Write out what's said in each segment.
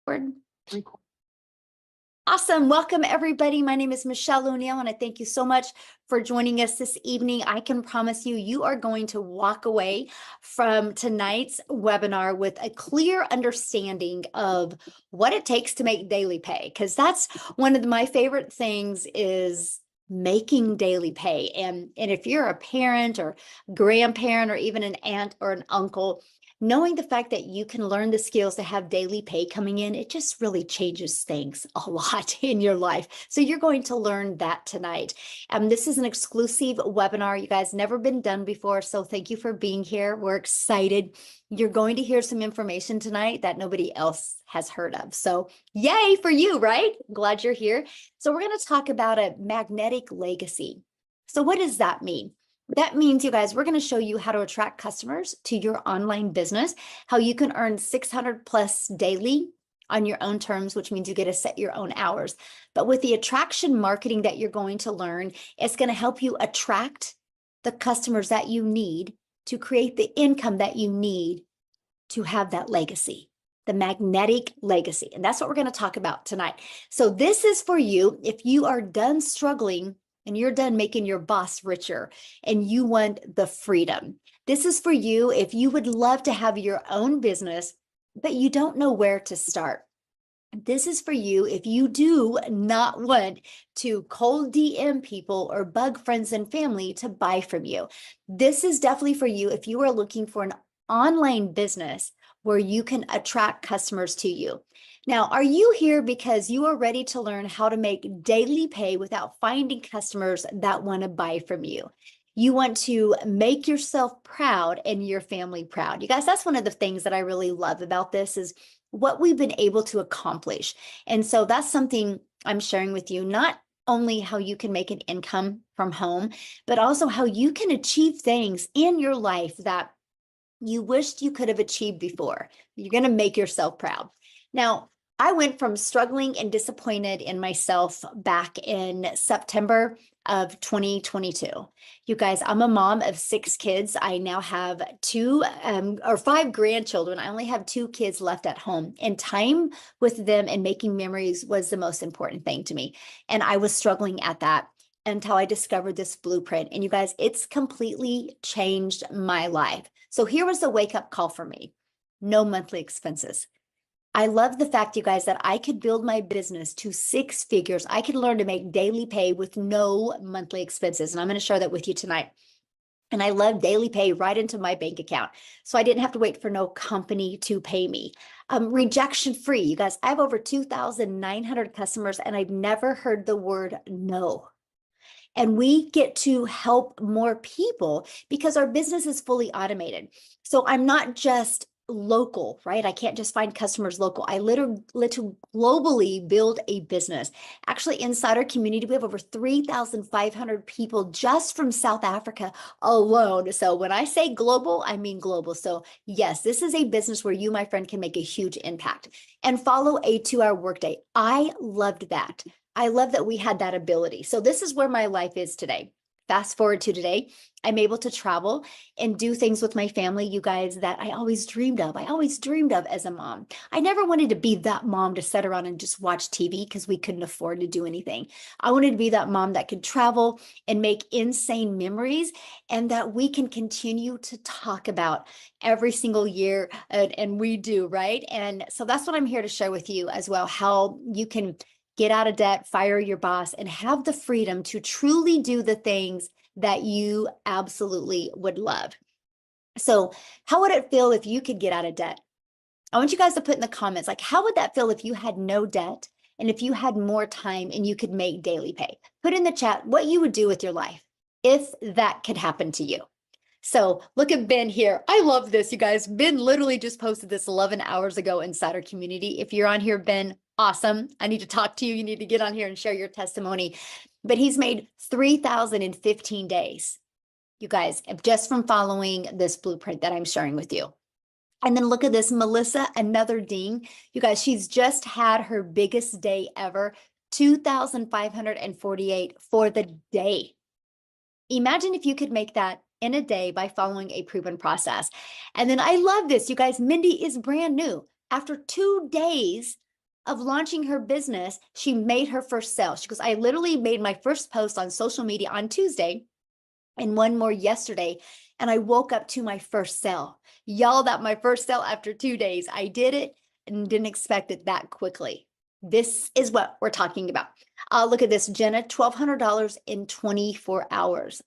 Record. Awesome. Welcome, everybody. My name is Michelle O'Neill, and I thank you so much for joining us this evening. I can promise you, you are going to walk away from tonight's webinar with a clear understanding of what it takes to make daily pay, because that's one of my favorite things is making daily pay. And if you're a parent or grandparent or even an aunt or an uncle, knowing the fact that you can learn the skills to have daily pay coming in, it just really changes things a lot in your life. So you're going to learn that tonight. This is an exclusive webinar. You guys never been done before. So thank you for being here. We're excited. You're going to hear some information tonight that nobody else has heard of. So yay for you, right? Glad you're here. So we're going to talk about a magnetic legacy. So what does that mean? That means, you guys, we're going to show you how to attract customers to your online business, how you can earn 600 plus daily on your own terms, which means you get to set your own hours. But with the attraction marketing that you're going to learn, it's going to help you attract the customers that you need to create the income that you need to have that legacy, the magnetic legacy. And that's what we're going to talk about tonight. So this is for you if you are done struggling and you're done making your boss richer and you want the freedom. This is for you if you would love to have your own business, but you don't know where to start. This is for you if you do not want to cold DM people or bug friends and family to buy from you. This is definitely for you if you are looking for an online business where you can attract customers to you. Now, are you here because you are ready to learn how to make daily pay without finding customers that want to buy from you? You want to make yourself proud and your family proud. You guys, that's one of the things that I really love about this is what we've been able to accomplish. And so that's something I'm sharing with you, not only how you can make an income from home, but also how you can achieve things in your life that you wished you could have achieved before. You're going to make yourself proud. Now, I went from struggling and disappointed in myself back in September of 2022. You guys, I'm a mom of 6 kids. I now have 5 grandchildren. I only have 2 kids left at home, and time with them and making memories was the most important thing to me. And I was struggling at that until I discovered this blueprint. And you guys, it's completely changed my life. So here was the wake-up call for me. No monthly expenses. I love the fact, you guys, that I could build my business to 6 figures. I could learn to make daily pay with no monthly expenses. And I'm going to share that with you tonight. And I love daily pay right into my bank account. So I didn't have to wait for no company to pay me. Rejection free. You guys, I have over 2,900 customers and I've never heard the word no. And we get to help more people because our business is fully automated. So I'm not just local, right? I can't just find customers local. I literally globally build a business. Actually, inside our community, we have over 3,500 people just from South Africa alone. So when I say global, I mean global. So yes, this is a business where you, my friend, can make a huge impact and follow a 2-hour workday. I loved that. I love that we had that ability. So this is where my life is today. Fast forward to today, I'm able to travel and do things with my family, you guys, that I always dreamed of. I always dreamed of as a mom. I never wanted to be that mom to sit around and just watch TV because we couldn't afford to do anything. I wanted to be that mom that could travel and make insane memories and that we can continue to talk about every single year. And we do, right? And so that's what I'm here to share with you as well, how you can get out of debt, fire your boss, and have the freedom to truly do the things that you absolutely would love. So how would it feel if you could get out of debt? I want you guys to put in the comments, like, how would that feel if you had no debt and if you had more time and you could make daily pay? Put in the chat what you would do with your life if that could happen to you. So look at Ben here. I love this, you guys. Ben literally just posted this 11 hours ago inside our community. If you're on here, Ben, awesome. I need to talk to you. You need to get on here and share your testimony. But he's made 3,000 in 15 days, you guys, just from following this blueprint that I'm sharing with you. And then look at this, Melissa, another ding. You guys, she's just had her biggest day ever, 2,548 for the day. Imagine if you could make that in a day by following a proven process. And then I love this, you guys. Mindy is brand new. After 2 days of launching her business, she made her first sale. She goes, I literally made my first post on social media on Tuesday and one more yesterday. And I woke up to my first sale. Y'all, that my first sale after 2 days. I did it and didn't expect it that quickly. This is what we're talking about. Look at this, Jenna, $1,200 in 24 hours.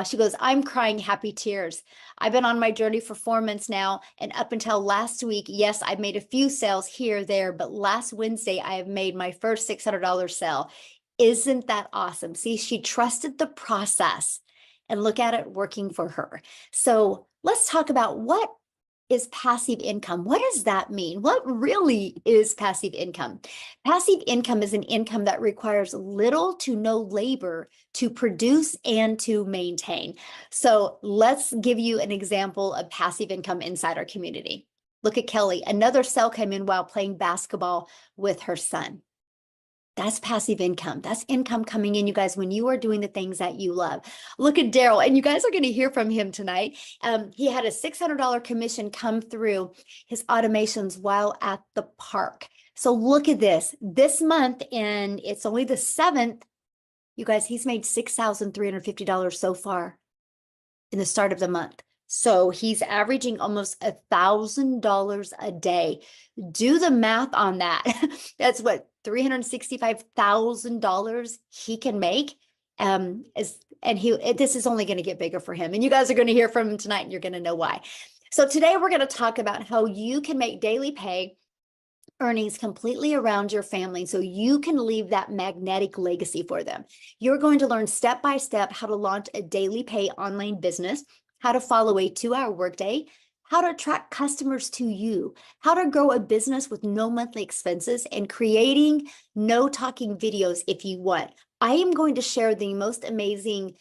She goes, I'm crying happy tears. I've been on my journey for 4 months now. And up until last week, yes, I've made a few sales here or there, but last Wednesday, I have made my first $600 sale. Isn't that awesome? See, she trusted the process and look at it working for her. So let's talk about what is passive income. What does that mean? What really is passive income? Passive income is an income that requires little to no labor to produce and to maintain. So let's give you an example of passive income inside our community. Look at Kelly. Another sale came in while playing basketball with her son. That's passive income. That's income coming in, you guys, when you are doing the things that you love. Look at Daryl, and you guys are going to hear from him tonight. He had a $600 commission come through his automations while at the park. So look at this month, and it's only the 7th. You guys, he's made $6,350 so far in the start of the month. So he's averaging almost $1,000 a day. Do the math on that. That's what, $365,000 he can make. This is only going to get bigger for him. And you guys are going to hear from him tonight, and you're going to know why. So today we're going to talk about how you can make daily pay earnings completely around your family so you can leave that magnetic legacy for them. You're going to learn step by step how to launch a daily pay online business, how to follow a 2-hour workday, how to attract customers to you, how to grow a business with no monthly expenses, and creating no talking videos if you want. I am going to share the most amazing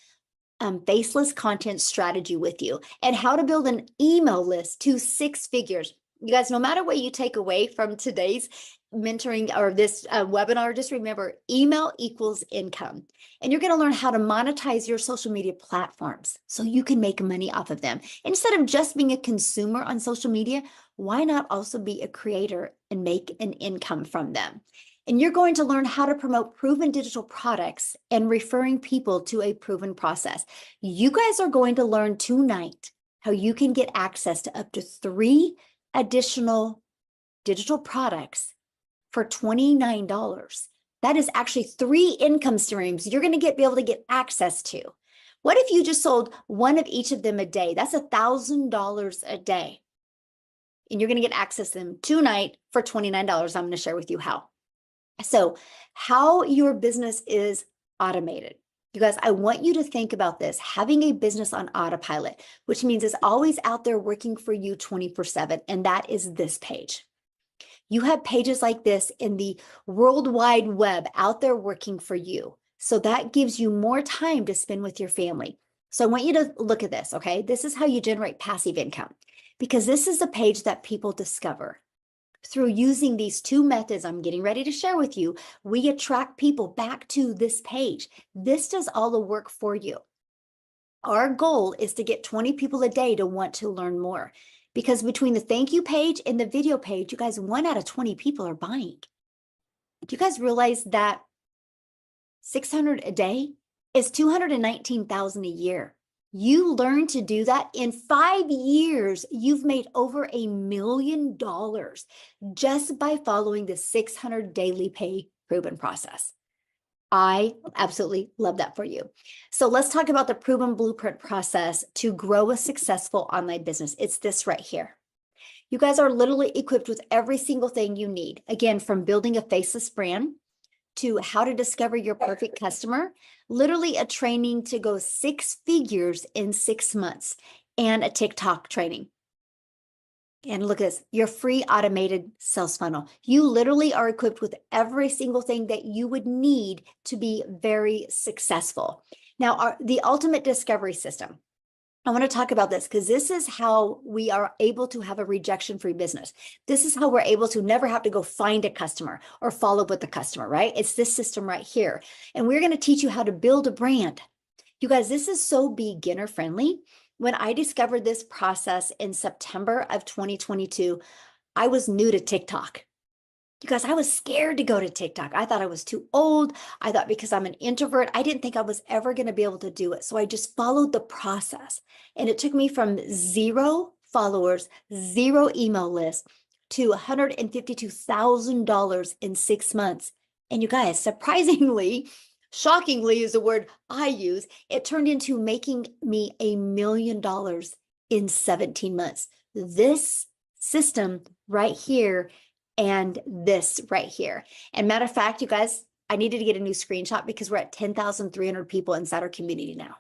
faceless content strategy with you, and how to build an email list to 6 figures. You guys, no matter what you take away from today's mentoring or this webinar, just remember, email equals income. And you're going to learn how to monetize your social media platforms so you can make money off of them. Instead of just being a consumer on social media, why not also be a creator and make an income from them? And you're going to learn how to promote proven digital products and referring people to a proven process. You guys are going to learn tonight how you can get access to up to 3 additional digital products for $29. That is actually 3 income streams you're going to be able to get access to. What if you just sold one of each of them a day? That's $1,000 a day. And you're going to get access to them tonight for $29. I'm going to share with you how. So how your business is automated. You guys, I want you to think about this, having a business on autopilot, which means it's always out there working for you 24/7. And that is this page. You have pages like this in the World Wide Web out there working for you. So that gives you more time to spend with your family. So I want you to look at this, okay? This is how you generate passive income, because this is the page that people discover. Through using these 2 methods I'm getting ready to share with you, we attract people back to this page. This does all the work for you. Our goal is to get 20 people a day to want to learn more, because between the thank you page and the video page, you guys, 1 out of 20 people are buying. Do you guys realize that 600 a day is 219,000 a year? You learn to do that in 5 years. You've made over $1 million just by following the 600 daily pay proven process. I absolutely love that for you. So let's talk about the proven blueprint process to grow a successful online business. It's this right here. You guys are literally equipped with every single thing you need. Again, from building a faceless brand to how to discover your perfect customer, literally a training to go 6 figures in 6 months, and a TikTok training. And look at this, your free automated sales funnel. You literally are equipped with every single thing that you would need to be very successful. Now, the ultimate discovery system. I want to talk about this because this is how we are able to have a rejection-free business. This is how we're able to never have to go find a customer or follow up with the customer, right? It's this system right here. And we're going to teach you how to build a brand. You guys, this is so beginner friendly. When I discovered this process in September of 2022, I was new to TikTok. You guys, I was scared to go to TikTok. I thought I was too old. I thought because I'm an introvert, I didn't think I was ever going to be able to do it. So I just followed the process. And it took me from 0 followers, 0 email list to $152,000 in 6 months. And you guys, surprisingly, shockingly is the word I use, it turned into making me $1 million in 17 months. This system right here and this right here. And matter of fact, you guys, I needed to get a new screenshot because we're at 10,300 people inside our community now.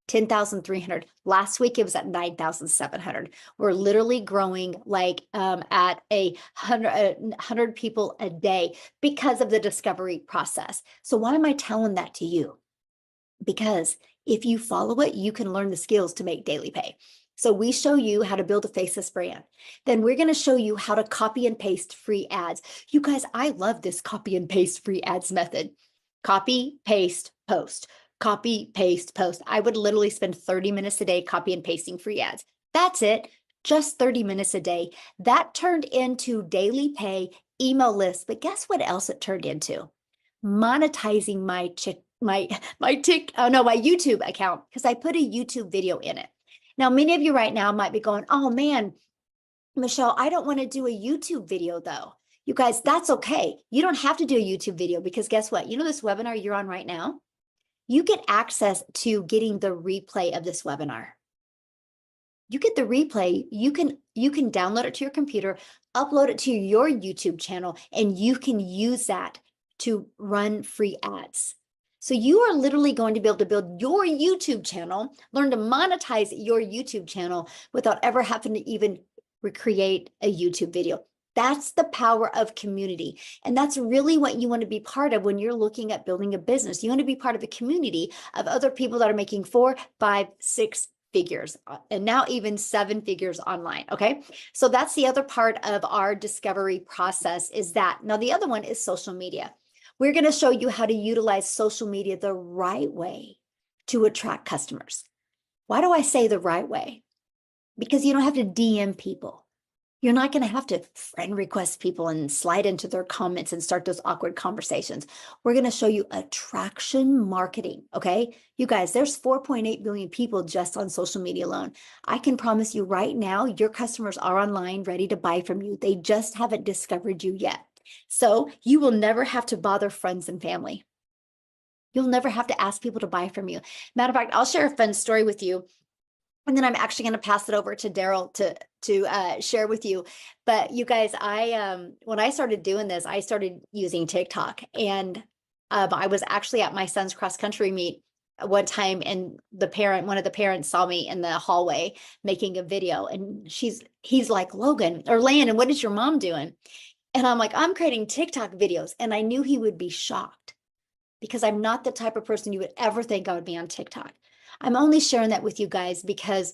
10,300. Last week it was at 9,700. We're literally growing like at 100 people a day because of the discovery process. So why am I telling that to you? Because if you follow it, you can learn the skills to make daily pay. So we show you how to build a faceless brand. Then we're going to show you how to copy and paste free ads. You guys, I love this copy and paste free ads method. Copy, paste, post. Copy, paste, post. I would literally spend 30 minutes a day copy and pasting free ads. That's it. Just 30 minutes a day. That turned into daily pay email lists. But guess what else it turned into? Monetizing my YouTube account, because I put a YouTube video in it. Now, many of you right now might be going, oh man, Michelle, I don't want to do a YouTube video though. You guys, that's okay. You don't have to do a YouTube video because guess what? You know this webinar you're on right now? You get access to getting the replay of this webinar. You get the replay, you can download it to your computer, upload it to your YouTube channel, and you can use that to run free ads. So you are literally going to be able to build your YouTube channel, learn to monetize your YouTube channel without ever having to even recreate a YouTube video. That's the power of community. And that's really what you want to be part of when you're looking at building a business. You want to be part of a community of other people that are making 4, 5, 6 figures, and now even 7 figures online. Okay. So that's the other part of our discovery process is that. Now, the other one is social media. We're going to show you how to utilize social media the right way to attract customers. Why do I say the right way? Because you don't have to DM people. You're not going to have to friend request people and slide into their comments and start those awkward conversations. We're going to show you attraction marketing. Okay. You guys, there's 4.8 billion people just on social media alone. I can promise you right now, your customers are online ready to buy from you. They just haven't discovered you yet. So you will never have to bother friends and family. You'll never have to ask people to buy from you. Matter of fact, I'll share a fun story with you. And then I'm actually going to pass it over to Daryl to share with you. But you guys, when I started doing this, I started using TikTok, and I was actually at my son's cross country meet one time, and one of the parents saw me in the hallway making a video, and he's like, Logan or Landon, what is your mom doing? And I'm like, I'm creating TikTok videos, and I knew he would be shocked because I'm not the type of person you would ever think I would be on TikTok. I'm only sharing that with you guys because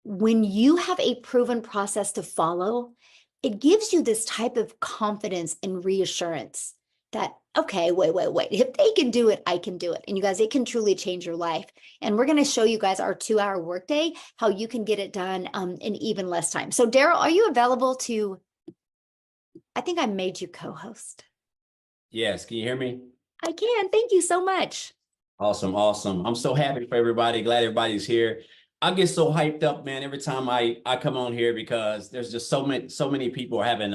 when you have a proven process to follow, it gives you this type of confidence and reassurance that, okay, wait. If they can do it, I can do it. And you guys, it can truly change your life. And we're going to show you guys our 2-hour workday, how you can get it done in even less time. So Daryl, are you available to, I think I made you co-host. Yes, can you hear me? I can. Thank you so much. Awesome. I'm so happy for everybody. Glad everybody's here. I get so hyped up, man, every time I come on here because there's just so many people are having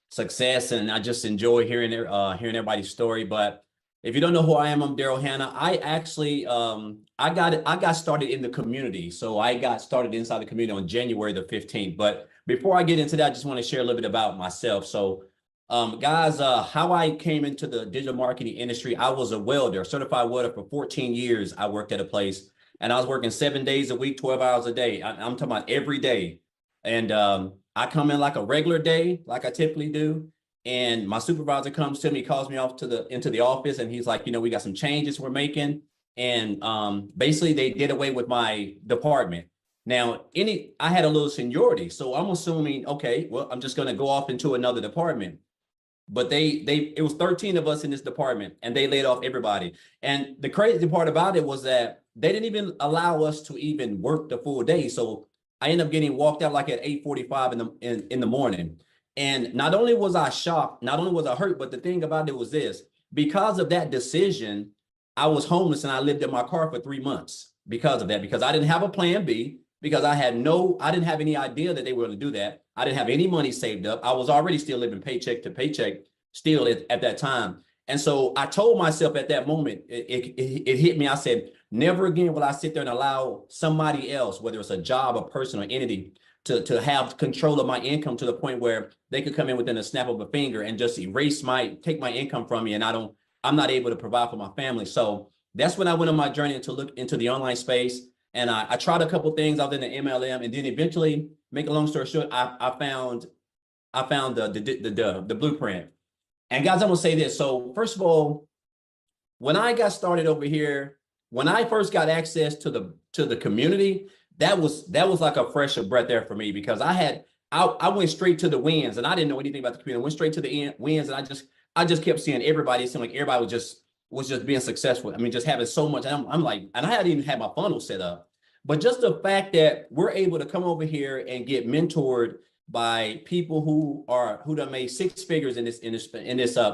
success, and I just enjoy hearing everybody's story. But if you don't know who I am, I'm Daryl Hanna. I actually I got started in the community. So I got started inside the community on January the 15th. But before I get into that, I just want to share a little bit about myself. So guys, how I came into the digital marketing industry, I was a welder, certified welder for 14 years. I worked at a place, and I was working 7 days a week, 12 hours a day. I'm talking about every day. And I come in like a regular day, like I typically do. And my supervisor comes to me, calls me off into the office, and he's like, we got some changes we're making. And basically they did away with my department. Now, I had a little seniority, so I'm assuming, okay, well, I'm just going to go off into another department. But it was 13 of us in this department, and they laid off everybody. And the crazy part about it was that they didn't even allow us to even work the full day. So I ended up getting walked out like at 8:45 in the morning. And not only was I shocked, not only was I hurt, but the thing about it was this: because of that decision, I was homeless and I lived in my car for 3 months because of that, because I didn't have a plan B, because I didn't have any idea that they were going to do that. I didn't have any money saved up. I was already still living paycheck to paycheck still at that time. And so I told myself at that moment, it hit me. I said, never again will I sit there and allow somebody else, whether it's a job, a person, or entity, to have control of my income to the point where they could come in within a snap of a finger and just take my income from me, and I'm not able to provide for my family. So that's when I went on my journey to look into the online space. And I tried a couple things out in the MLM, and then eventually, make a long story short, I found the blueprint. And guys, I'm gonna say this. So first of all, when I got started over here, when I first got access to the community, that was like a fresh of breath there for me, because I went straight to the wins, and I didn't know anything about the community. I went straight to the wins, and I just kept seeing everybody. It seemed like everybody was just being successful. I mean, just having so much. And I'm like, and I hadn't even had my funnel set up. But just the fact that we're able to come over here and get mentored by people who done made six figures in this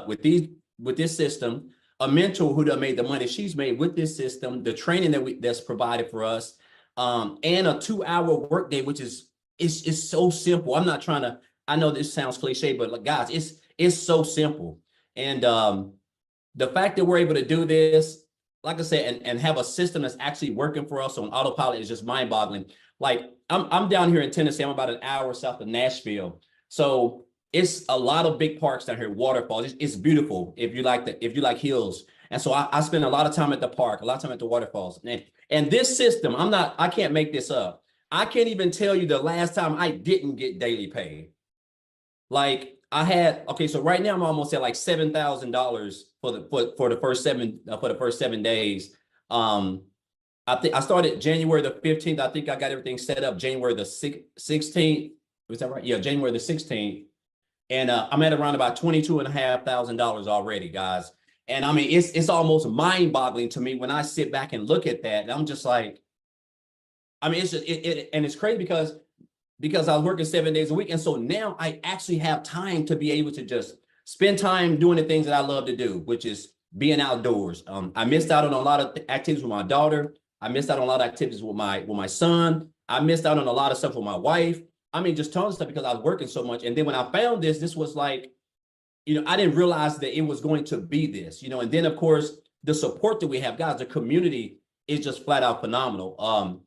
with this system, a mentor who done made the money she's made with this system, the training that's provided for us, and a 2-hour workday, which is so simple. I'm not trying to. I know this sounds cliche, but like, guys, it's so simple. And the fact that we're able to do this, like I said, and have a system that's actually working for us on autopilot is just mind-boggling. Like I'm down here in Tennessee. I'm about an hour south of Nashville, so it's a lot of big parks down here, waterfalls. It's beautiful if you like hills. And so I spend a lot of time at the park, a lot of time at the waterfalls. And this system, I can't make this up. I can't even tell you the last time I didn't get daily pay. Like okay, so right now I'm almost at like $7,000 for the first 7 days. I think I started January the 15th. I think I got everything set up January the 16th. Was that right? Yeah, January the 16th. And I'm at around about $22,500 already, guys. And I mean, it's almost mind-boggling to me when I sit back and look at that. And I'm just like, I mean, it's just and it's crazy because I was working 7 days a week. And so now I actually have time to be able to just spend time doing the things that I love to do, which is being outdoors. I missed out on a lot of activities with my daughter. I missed out on a lot of activities with my son. I missed out on a lot of stuff with my wife. I mean, just tons of stuff because I was working so much. And then when I found this was like, I didn't realize that it was going to be this, and then of course, the support that we have, guys, the community is just flat out phenomenal.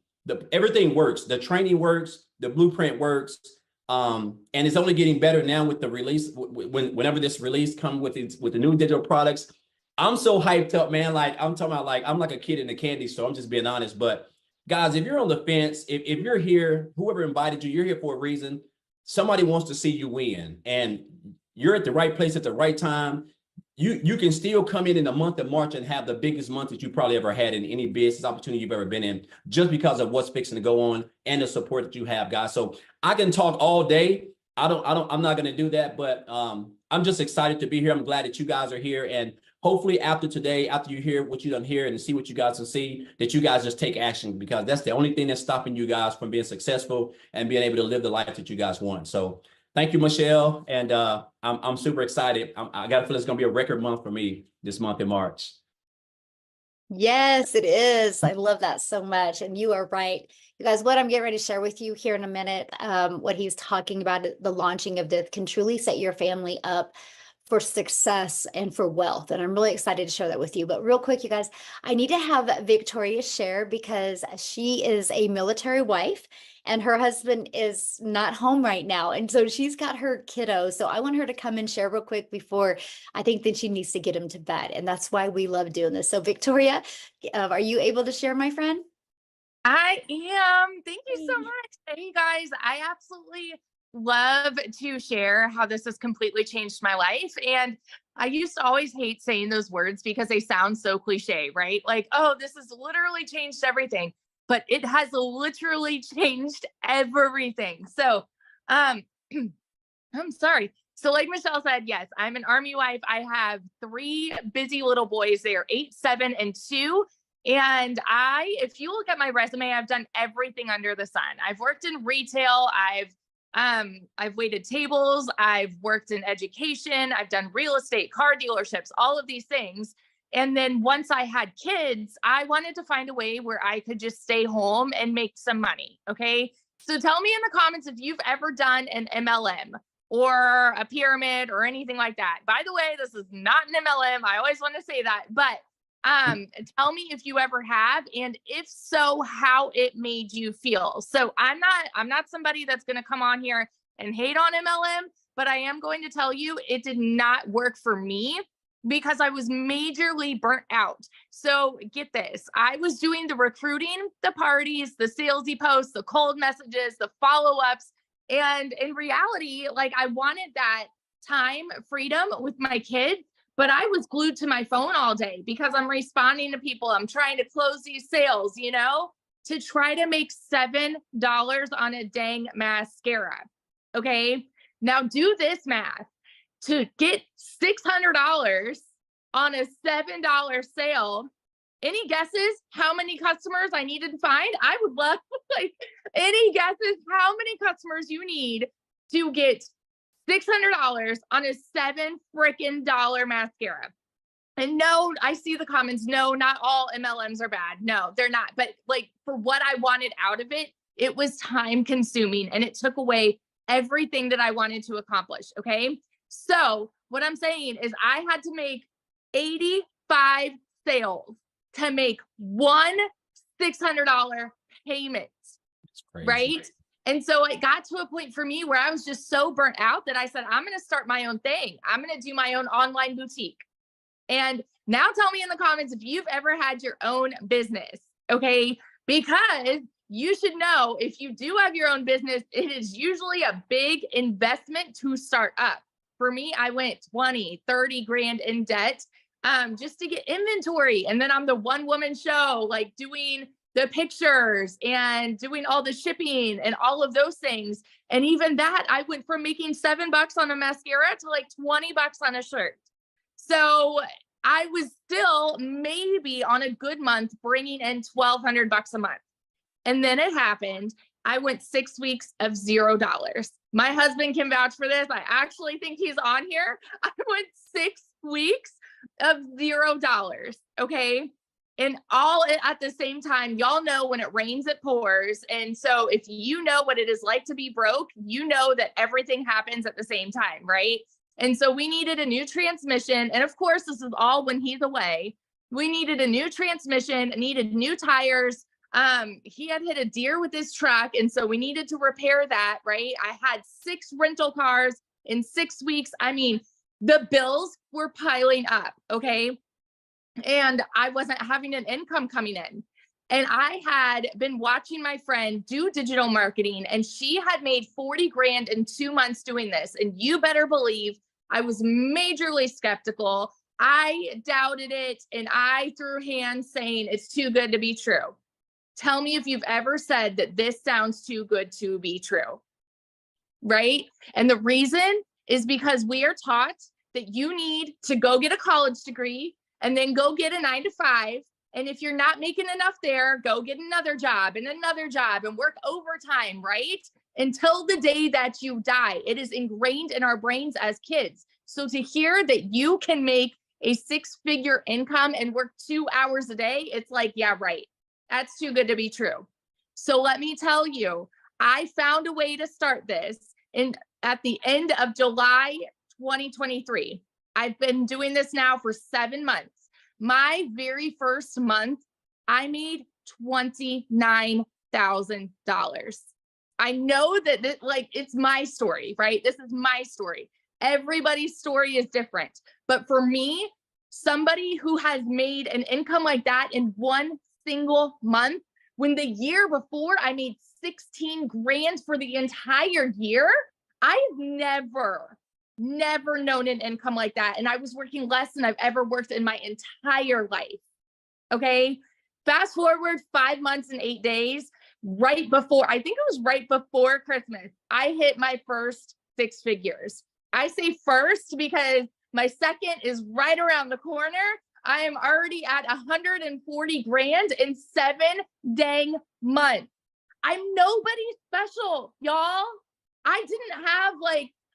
Everything works. The training works, the blueprint works. And it's only getting better now with the release. Whenever this release comes with the new digital products, I'm so hyped up, man. Like I'm talking about, like I'm like a kid in a candy store. I'm just being honest. But guys, if you're on the fence, if you're here, whoever invited you, you're here for a reason. Somebody wants to see you win, and you're at the right place at the right time. You can still come in the month of March and have the biggest month that you probably ever had in any business opportunity you've ever been in, just because of what's fixing to go on and the support that you have, guys. So I can talk all day. I'm not going to do that, but I'm just excited to be here. I'm glad that you guys are here. And hopefully after today, after you hear what you done hear and see what you guys can see, that you guys just take action, because that's the only thing that's stopping you guys from being successful and being able to live the life that you guys want. So thank you, Michelle. And I'm super excited. I got to feel it's going to be a record month for me this month in March. Yes, it is. I love that so much. And you are right. You guys, what I'm getting ready to share with you here in a minute, what he's talking about, the launching of this can truly set your family up for success and for wealth. And I'm really excited to share that with you. But real quick, you guys, I need to have Victoria share, because she is a military wife and her husband is not home right now. And so she's got her kiddo. So I want her to come and share real quick before I think that she needs to get him to bed. And that's why we love doing this. So Victoria, are you able to share, my friend? I am. Thank you so much. Hey guys, I absolutely love to share how this has completely changed my life. And I used to always hate saying those words because they sound so cliche, right? Like, oh, this has literally changed everything, but it has literally changed everything. So, I'm sorry. So like Michelle said, yes, I'm an Army wife. I have 3 busy little boys. They are 8, 7, and 2. And if you look at my resume, I've done everything under the sun. I've worked in retail. I've I've waited tables, I've worked in education, I've done real estate, car dealerships, all of these things. And then once I had kids, I wanted to find a way where I could just stay home and make some money. Okay. So tell me in the comments if you've ever done an MLM or a pyramid or anything like that. By the way, this is not an MLM. I always want to say that, but tell me if you ever have, and if so, how it made you feel. So I'm not somebody that's going to come on here and hate on MLM, but I am going to tell you it did not work for me because I was majorly burnt out. So get this, I was doing the recruiting, the parties, the salesy posts, the cold messages, the follow-ups. And in reality, like I wanted that time freedom with my kids, but I was glued to my phone all day because I'm responding to people. I'm trying to close these sales, to try to make $7 on a dang mascara. Okay. Now do this math. To get $600 on a $7 sale, any guesses how many customers I needed to find? I would love like any guesses how many customers you need to get $600 on a $7 freaking mascara. And no, I see the comments. No, not all MLMs are bad. No, they're not. But like for what I wanted out of it, it was time consuming and it took away everything that I wanted to accomplish. Okay. So what I'm saying is I had to make 85 sales to make one $600 payment. That's crazy. Right. And so it got to a point for me where I was just so burnt out that I said, I'm going to start my own thing. I'm going to do my own online boutique. And now tell me in the comments if you've ever had your own business. Okay. Because you should know if you do have your own business, it is usually a big investment to start up. For me, I went 20, 30 grand in debt just to get inventory. And then I'm the one woman show, like doing the pictures and doing all the shipping and all of those things. And even that, I went from making $7 on a mascara to like $20 on a shirt. So I was still maybe on a good month bringing in $1,200 a month. And then it happened. I went 6 weeks of $0. My husband can vouch for this. I actually think he's on here. I went 6 weeks of $0. Okay. And all at the same time, y'all know when it rains, it pours. And so if you know what it is like to be broke, you know that everything happens at the same time, right? And so we needed a new transmission. And of course, this is all when he's away. We needed a new transmission, needed new tires. He had hit a deer with his truck. And so we needed to repair that, right? I had 6 rental cars in 6 weeks. I mean, the bills were piling up. Okay. And I wasn't having an income coming in. And I had been watching my friend do digital marketing, and she had made 40 grand in 2 months doing this. And you better believe I was majorly skeptical. I doubted it and I threw hands saying it's too good to be true. Tell me if you've ever said that this sounds too good to be true, right? And the reason is because we are taught that you need to go get a college degree and then go get a 9-to-5. And if you're not making enough there, go get another job and work overtime, right? Until the day that you die. It is ingrained in our brains as kids. So to hear that you can make a 6-figure income and work 2 hours a day, it's like, yeah, right. That's too good to be true. So let me tell you, I found a way to start this at the end of July 2023. I've been doing this now for 7 months. My very first month, I made $29,000. I know that it's my story, right? This is my story. Everybody's story is different. But for me, somebody who has made an income like that in one single month, when the year before I made 16 grand for the entire year, I've never known an income like that. And I was working less than I've ever worked in my entire life. Okay. Fast forward 5 months and 8 days, right before Christmas, I hit my first 6 figures. I say first because my second is right around the corner. I am already at 140 grand in 7 dang months. I'm nobody special, y'all. I didn't have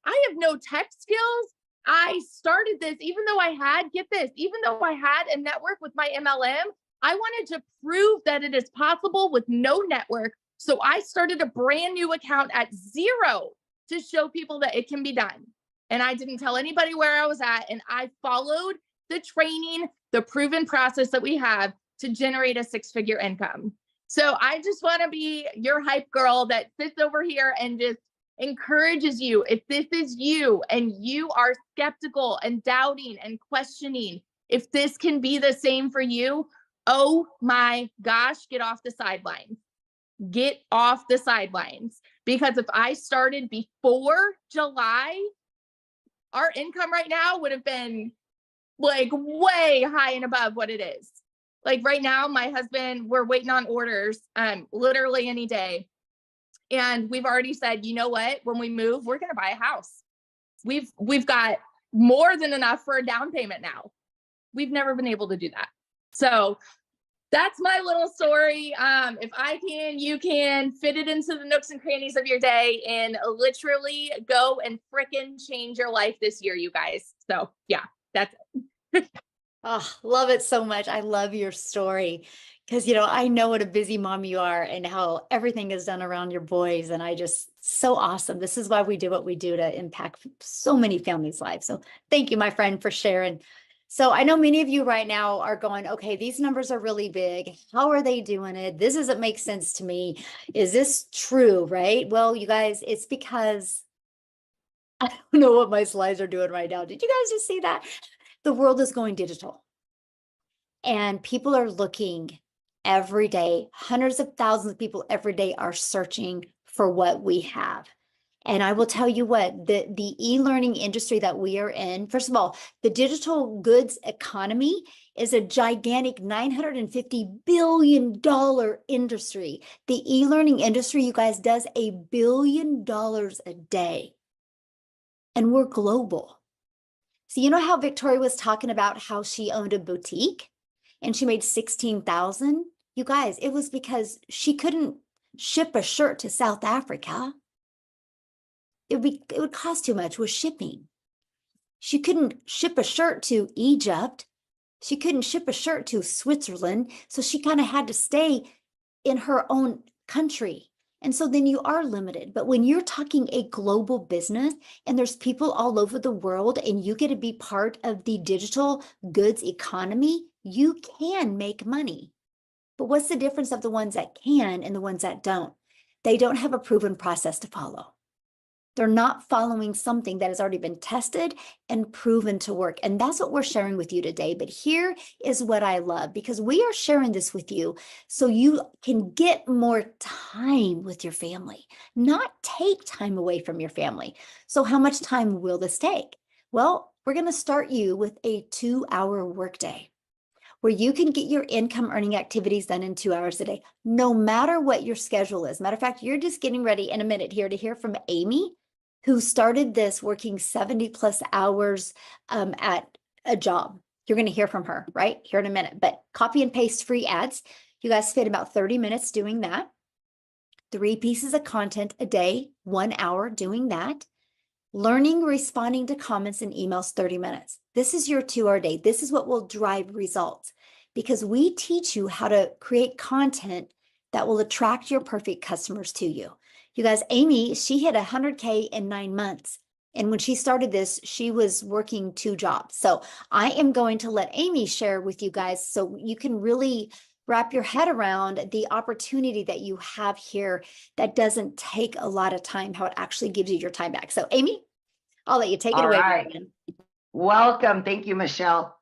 I have no tech skills. I started this, even though I had, get this, even though I had a network with my MLM, I wanted to prove that it is possible with no network. So I started a brand new account at zero to show people that it can be done. And I didn't tell anybody where I was at. And I followed the training, the proven process that we have to generate a 6-figure income. So I just want to be your hype girl that sits over here and just encourages you. If this is you and you are skeptical and doubting and questioning if this can be the same for you, oh my gosh, get off the sidelines. Get off the sidelines. Because if I started before July, our income right now would have been like way high and above what it is. Like right now, my husband, we're waiting on orders literally any day. And we've already said, you know what, when we move, we're going to buy a house. We've got more than enough for a down payment now. We've never been able to do that. So that's my little story. If I can, you can fit it into the nooks and crannies of your day and literally go and frickin' change your life this year, you guys. So yeah, that's it. Oh, love it so much. I love your story because, I know what a busy mom you are and how everything is done around your boys. And so awesome. This is why we do what we do to impact so many families' lives. So thank you, my friend, for sharing. So I know many of you right now are going, okay, these numbers are really big. How are they doing it? This doesn't make sense to me. Is this true, right? Well, you guys, it's because I don't know what my slides are doing right now. Did you guys just see that? The world is going digital and people are looking every day. Hundreds of thousands of people every day are searching for what we have. And I will tell you what, the e-learning industry that we are in, first of all, the digital goods economy is a gigantic $950 billion industry. The e-learning industry, you guys, does $1 billion a day. And we're global. So you know how Victoria was talking about how she owned a boutique and she made 16,000? You guys, it was because she couldn't ship a shirt to South Africa. It would cost too much with shipping. She couldn't ship a shirt to Egypt. She couldn't ship a shirt to Switzerland. So she kind of had to stay in her own country. And so then you are limited. But when you're talking a global business and there's people all over the world and you get to be part of the digital goods economy, you can make money. But what's the difference of the ones that can and the ones that don't? They don't have a proven process to follow. They're not following something that has already been tested and proven to work. And that's what we're sharing with you today. But here is what I love, because we are sharing this with you so you can get more time with your family, not take time away from your family. So how much time will this take? Well, we're going to start you with a 2-hour workday where you can get your income earning activities done in 2 hours a day, no matter what your schedule is. Matter of fact, you're just getting ready in a minute here to hear from Amy, who started this working 70 plus hours at a job. You're going to hear from her right here in a minute, but copy and paste free ads. You guys spend about 30 minutes doing that. 3 pieces of content a day, 1 hour doing that. Learning, responding to comments and emails, 30 minutes. This is your 2-hour day. This is what will drive results because we teach you how to create content that will attract your perfect customers to you. You guys, Amy, she hit 100K in 9 months. And when she started this, she was working 2 jobs. So I am going to let Amy share with you guys so you can really wrap your head around the opportunity that you have here that doesn't take a lot of time, how it actually gives you your time back. So Amy, I'll let you take it away. All right. Welcome. Thank you, Michelle.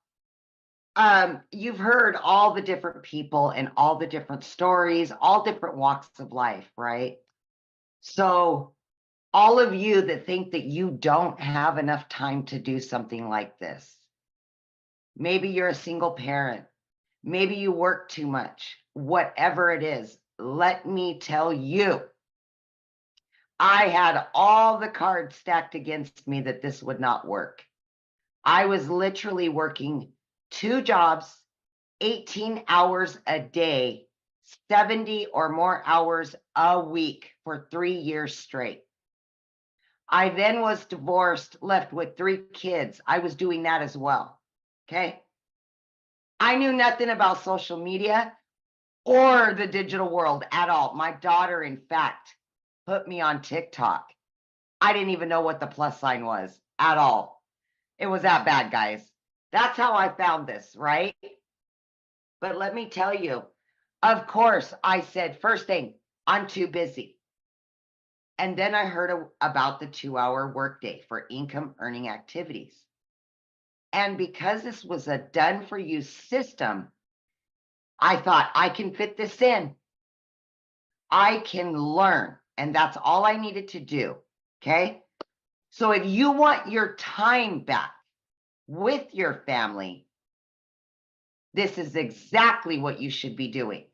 You've heard all the different people and all the different stories, all different walks of life, right? So all of you that think that you don't have enough time to do something like this, maybe you're a single parent, maybe you work too much, whatever it is, let me tell you, I had all the cards stacked against me that this would not work. I was literally working 2 jobs, 18 hours a day, 70 or more hours a week for 3 years straight. I then was divorced, left with 3 kids. I was doing that as well. Okay. I knew nothing about social media or the digital world at all. My daughter, in fact, put me on TikTok. I didn't even know what the plus sign was at all. It was that bad, guys. That's how I found this, right? But let me tell you, of course, I said, first thing, I'm too busy. And then I heard about the 2-hour workday for income earning activities. And because this was a done for you system, I thought I can fit this in. I can learn. And that's all I needed to do. Okay. So if you want your time back with your family, this is exactly what you should be doing.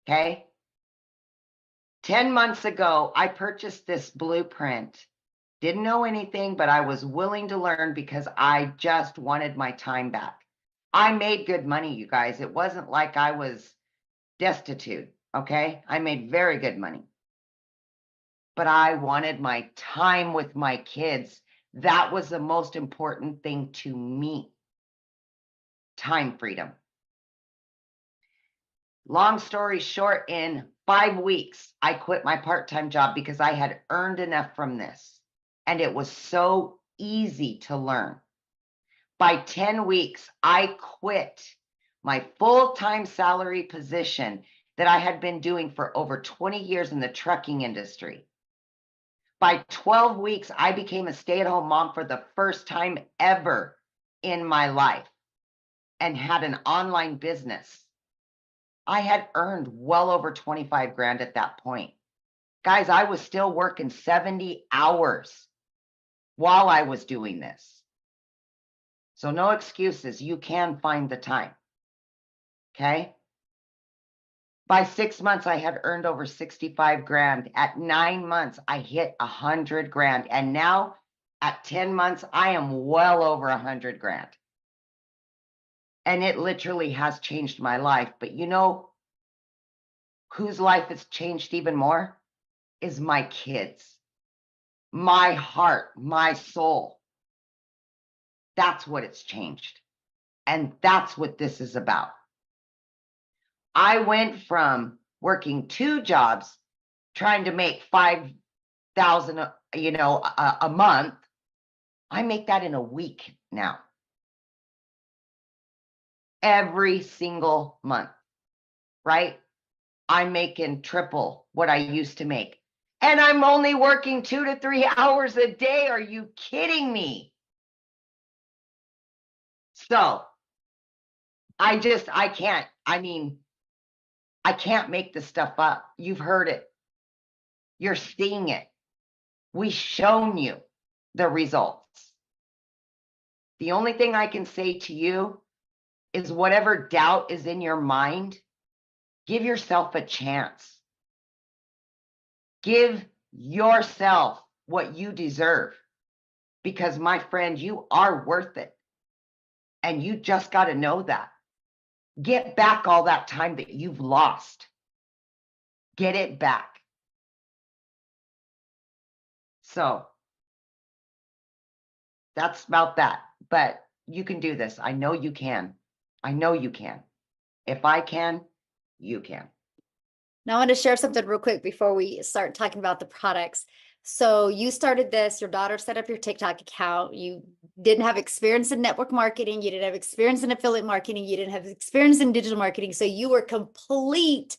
Okay. 10 months ago, I purchased this blueprint. Didn't know anything, but I was willing to learn because I just wanted my time back. I made good money, you guys. It wasn't like I was destitute. Okay. I made very good money. But I wanted my time with my kids. That was the most important thing to me. Time freedom. Long story short, in 5 weeks, I quit my part-time job because I had earned enough from this. And it was so easy to learn. By 10 weeks, I quit my full-time salary position that I had been doing for over 20 years in the trucking industry. By 12 weeks, I became a stay-at-home mom for the first time ever in my life and had an online business. I had earned well over 25 grand at that point. Guys, I was still working 70 hours while I was doing this. So no excuses. You can find the time. Okay. By 6 months, I had earned over 65 grand. At 9 months, I hit 100 grand. And now at 10 months, I am well over 100 grand. And it literally has changed my life. But you know whose life has changed even more? Is my kids, my heart, my soul. That's what it's changed. And that's what this is about. I went from working 2 jobs, trying to make 5,000, a month. I make that in a week now. Every single month, right? I'm making triple what I used to make. And I'm only working 2 to 3 hours a day. Are you kidding me? So I can't. I can't make this stuff up. You've heard it. You're seeing it. We've shown you the results. The only thing I can say to you is whatever doubt is in your mind, give yourself a chance. Give yourself what you deserve. Because my friend, you are worth it. And you just got to know that. Get back all that time that you've lost. Get it back. So that's about that. But you can do this. I know you can. I know you can. If I can, you can. Now I want to share something real quick before we start talking about the products. So you started this, your daughter set up your TikTok account. You didn't have experience in network marketing. You didn't have experience in affiliate marketing. You didn't have experience in digital marketing. So you were complete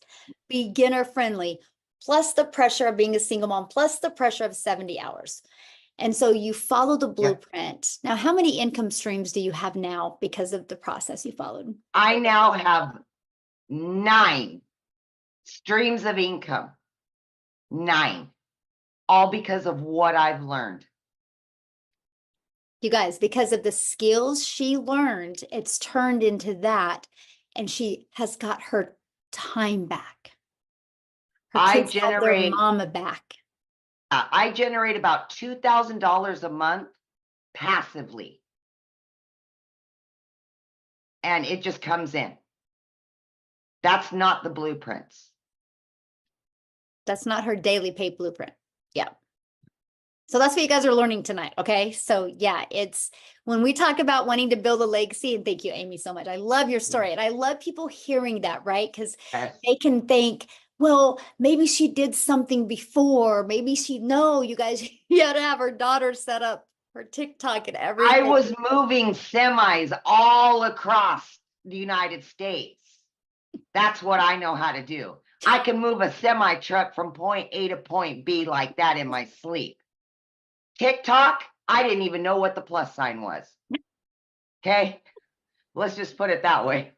beginner friendly, plus the pressure of being a single mom, plus the pressure of 70 hours. And so you follow the blueprint. Now, how many income streams do you have now because of the process you followed? I now have 9 streams of income. 9. All because of what I've learned. You guys, because of the skills she learned, it's turned into that. And she has got her time back. Her kids have their mama back. I generate about $2,000 a month passively. And it just comes in. That's not the blueprints. That's not her daily pay blueprint. Yeah. So that's what you guys are learning tonight. Okay. So yeah, it's when we talk about wanting to build a legacy, and thank you, Amy, so much. I love your story and I love people hearing that, right? Because Yes. they can think, well, maybe she did something before. Maybe no, you guys, you had to have her daughter set up her TikTok and everything. I was moving semis all across the United States. That's what I know how to do. I can move a semi truck from point A to point B like that in my sleep. TikTok, I didn't even know what the plus sign was. Okay, let's just put it that way.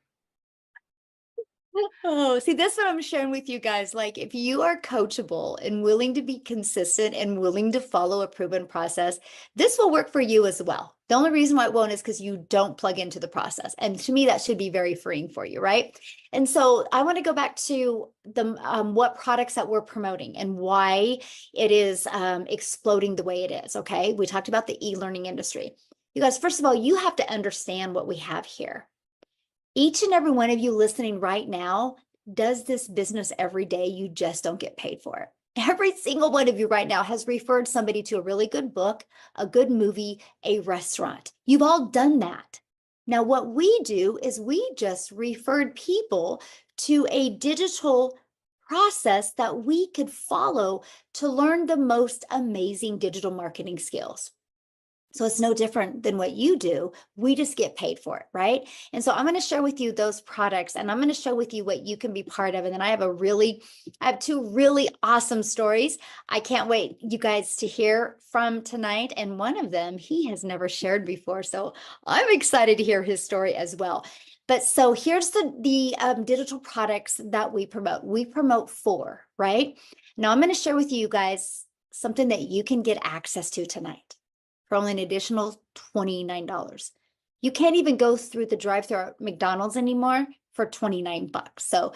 Oh, see, that's what I'm sharing with you guys. Like, if you are coachable and willing to be consistent and willing to follow a proven process, this will work for you as well. The only reason why it won't is because you don't plug into the process. And to me, that should be very freeing for you, right? And so I want to go back to the what products that we're promoting and why it is exploding the way it is. Okay, we talked about the e-learning industry. You guys, first of all, you have to understand what we have here. Each and every one of you listening right now does this business every day. You just don't get paid for it. Every single one of you right now has referred somebody to a really good book, a good movie, a restaurant. You've all done that. Now, what we do is we just referred people to a digital process that we could follow to learn the most amazing digital marketing skills. So it's no different than what you do. We just get paid for it, right? And so I'm going to share with you those products and I'm going to share with you what you can be part of. And then I have two really awesome stories. I can't wait you guys to hear from tonight. And one of them, he has never shared before. So I'm excited to hear his story as well. But so here's the digital products that we promote. We promote 4, right? Now I'm going to share with you guys something that you can get access to tonight for only an additional $29. You can't even go through the drive-thru at McDonald's anymore for $29. So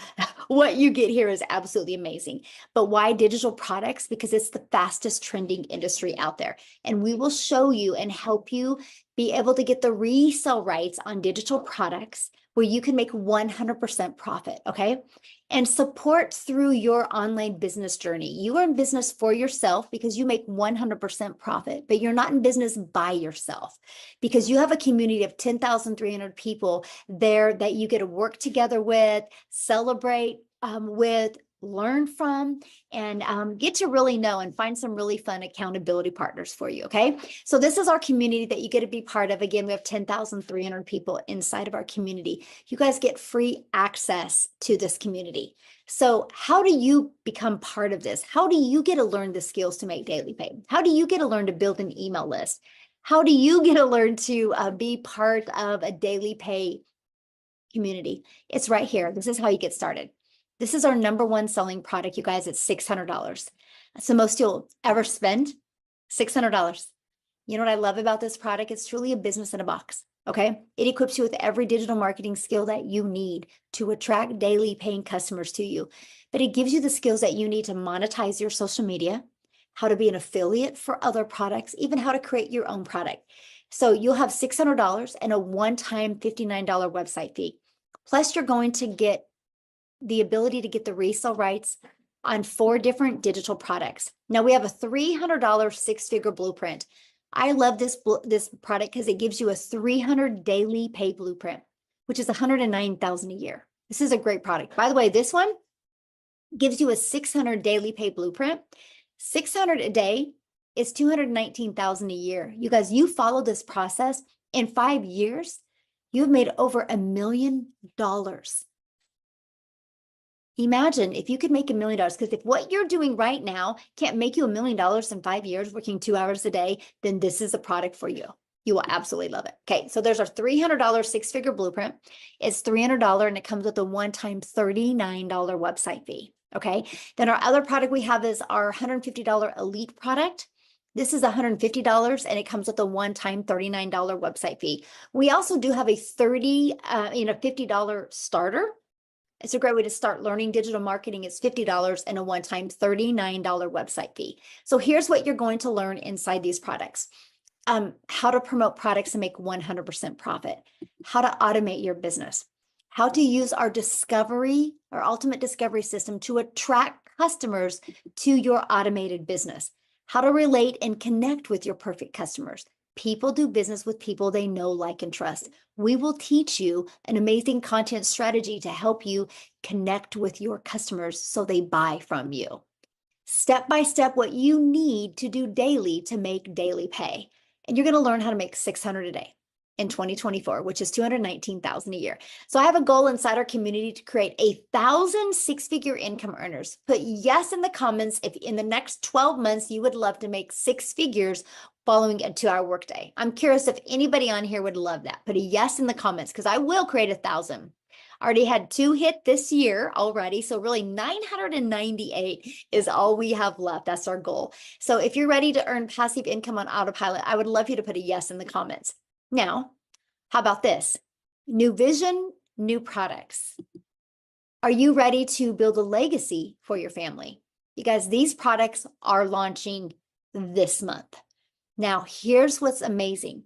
what you get here is absolutely amazing. But why digital products? Because it's the fastest trending industry out there. And we will show you and help you be able to get the resale rights on digital products where you can make 100% profit, okay? And support through your online business journey. You are in business for yourself because you make 100% profit, but you're not in business by yourself because you have a community of 10,300 people there that you get to work together with, celebrate with, learn from, and get to really know and find some really fun accountability partners for you, okay? So this is our community that you get to be part of. Again, we have 10,300 people inside of our community. You guys get free access to this community. So how do you become part of this? How do you get to learn the skills to make daily pay? How do you get to learn to build an email list? How do you get to learn to be part of a daily pay community? It's right here. This is how you get started. This is our #1 selling product, you guys. It's $600. That's the most you'll ever spend, $600. You know what I love about this product? It's truly a business in a box, okay? It equips you with every digital marketing skill that you need to attract daily paying customers to you. But it gives you the skills that you need to monetize your social media, how to be an affiliate for other products, even how to create your own product. So you'll have $600 and a one-time $59 website fee. Plus, you're going to get the ability to get the resale rights on 4 different digital products. Now we have a $300 6-figure blueprint. I love this product because it gives you a 300 daily pay blueprint, which is $109,000 a year. This is a great product. By the way, this one gives you a 600 daily pay blueprint. 600 a day is $219,000 a year. You guys, you follow this process in 5 years, you've made over $1 million. Imagine if you could make $1 million, because if what you're doing right now can't make you $1 million in 5 years, working 2 hours a day, then this is a product for you. You will absolutely love it. Okay, so there's our $300 6-figure blueprint. It's $300 and it comes with a one-time $39 website fee. Okay, then our other product we have is our $150 elite product. This is $150 and it comes with a one-time $39 website fee. We also do have a $50 starter. It's a great way to start learning digital marketing. It's $50 and a one-time $39 website fee. So here's what you're going to learn inside these products. How to promote products and make 100% profit, how to automate your business, how to use our ultimate discovery system to attract customers to your automated business, how to relate and connect with your perfect customers. People do business with people they know, like, and trust. We will teach you an amazing content strategy to help you connect with your customers so they buy from you. Step by step, what you need to do daily to make daily pay. And you're going to learn how to make $600 a day in 2024, which is $219,000 a year. So I have a goal inside our community to create 1,000 six-figure income earners. Put yes in the comments if in the next 12 months you would love to make 6 figures following a 2-hour workday. I'm curious if anybody on here would love that. Put a yes in the comments because I will create 1,000. Already had 2 hit this year already. So really 998 is all we have left. That's our goal. So if you're ready to earn passive income on autopilot, I would love you to put a yes in the comments. Now, how about this? New vision, new products. Are you ready to build a legacy for your family? You guys, these products are launching this month. Now, here's what's amazing.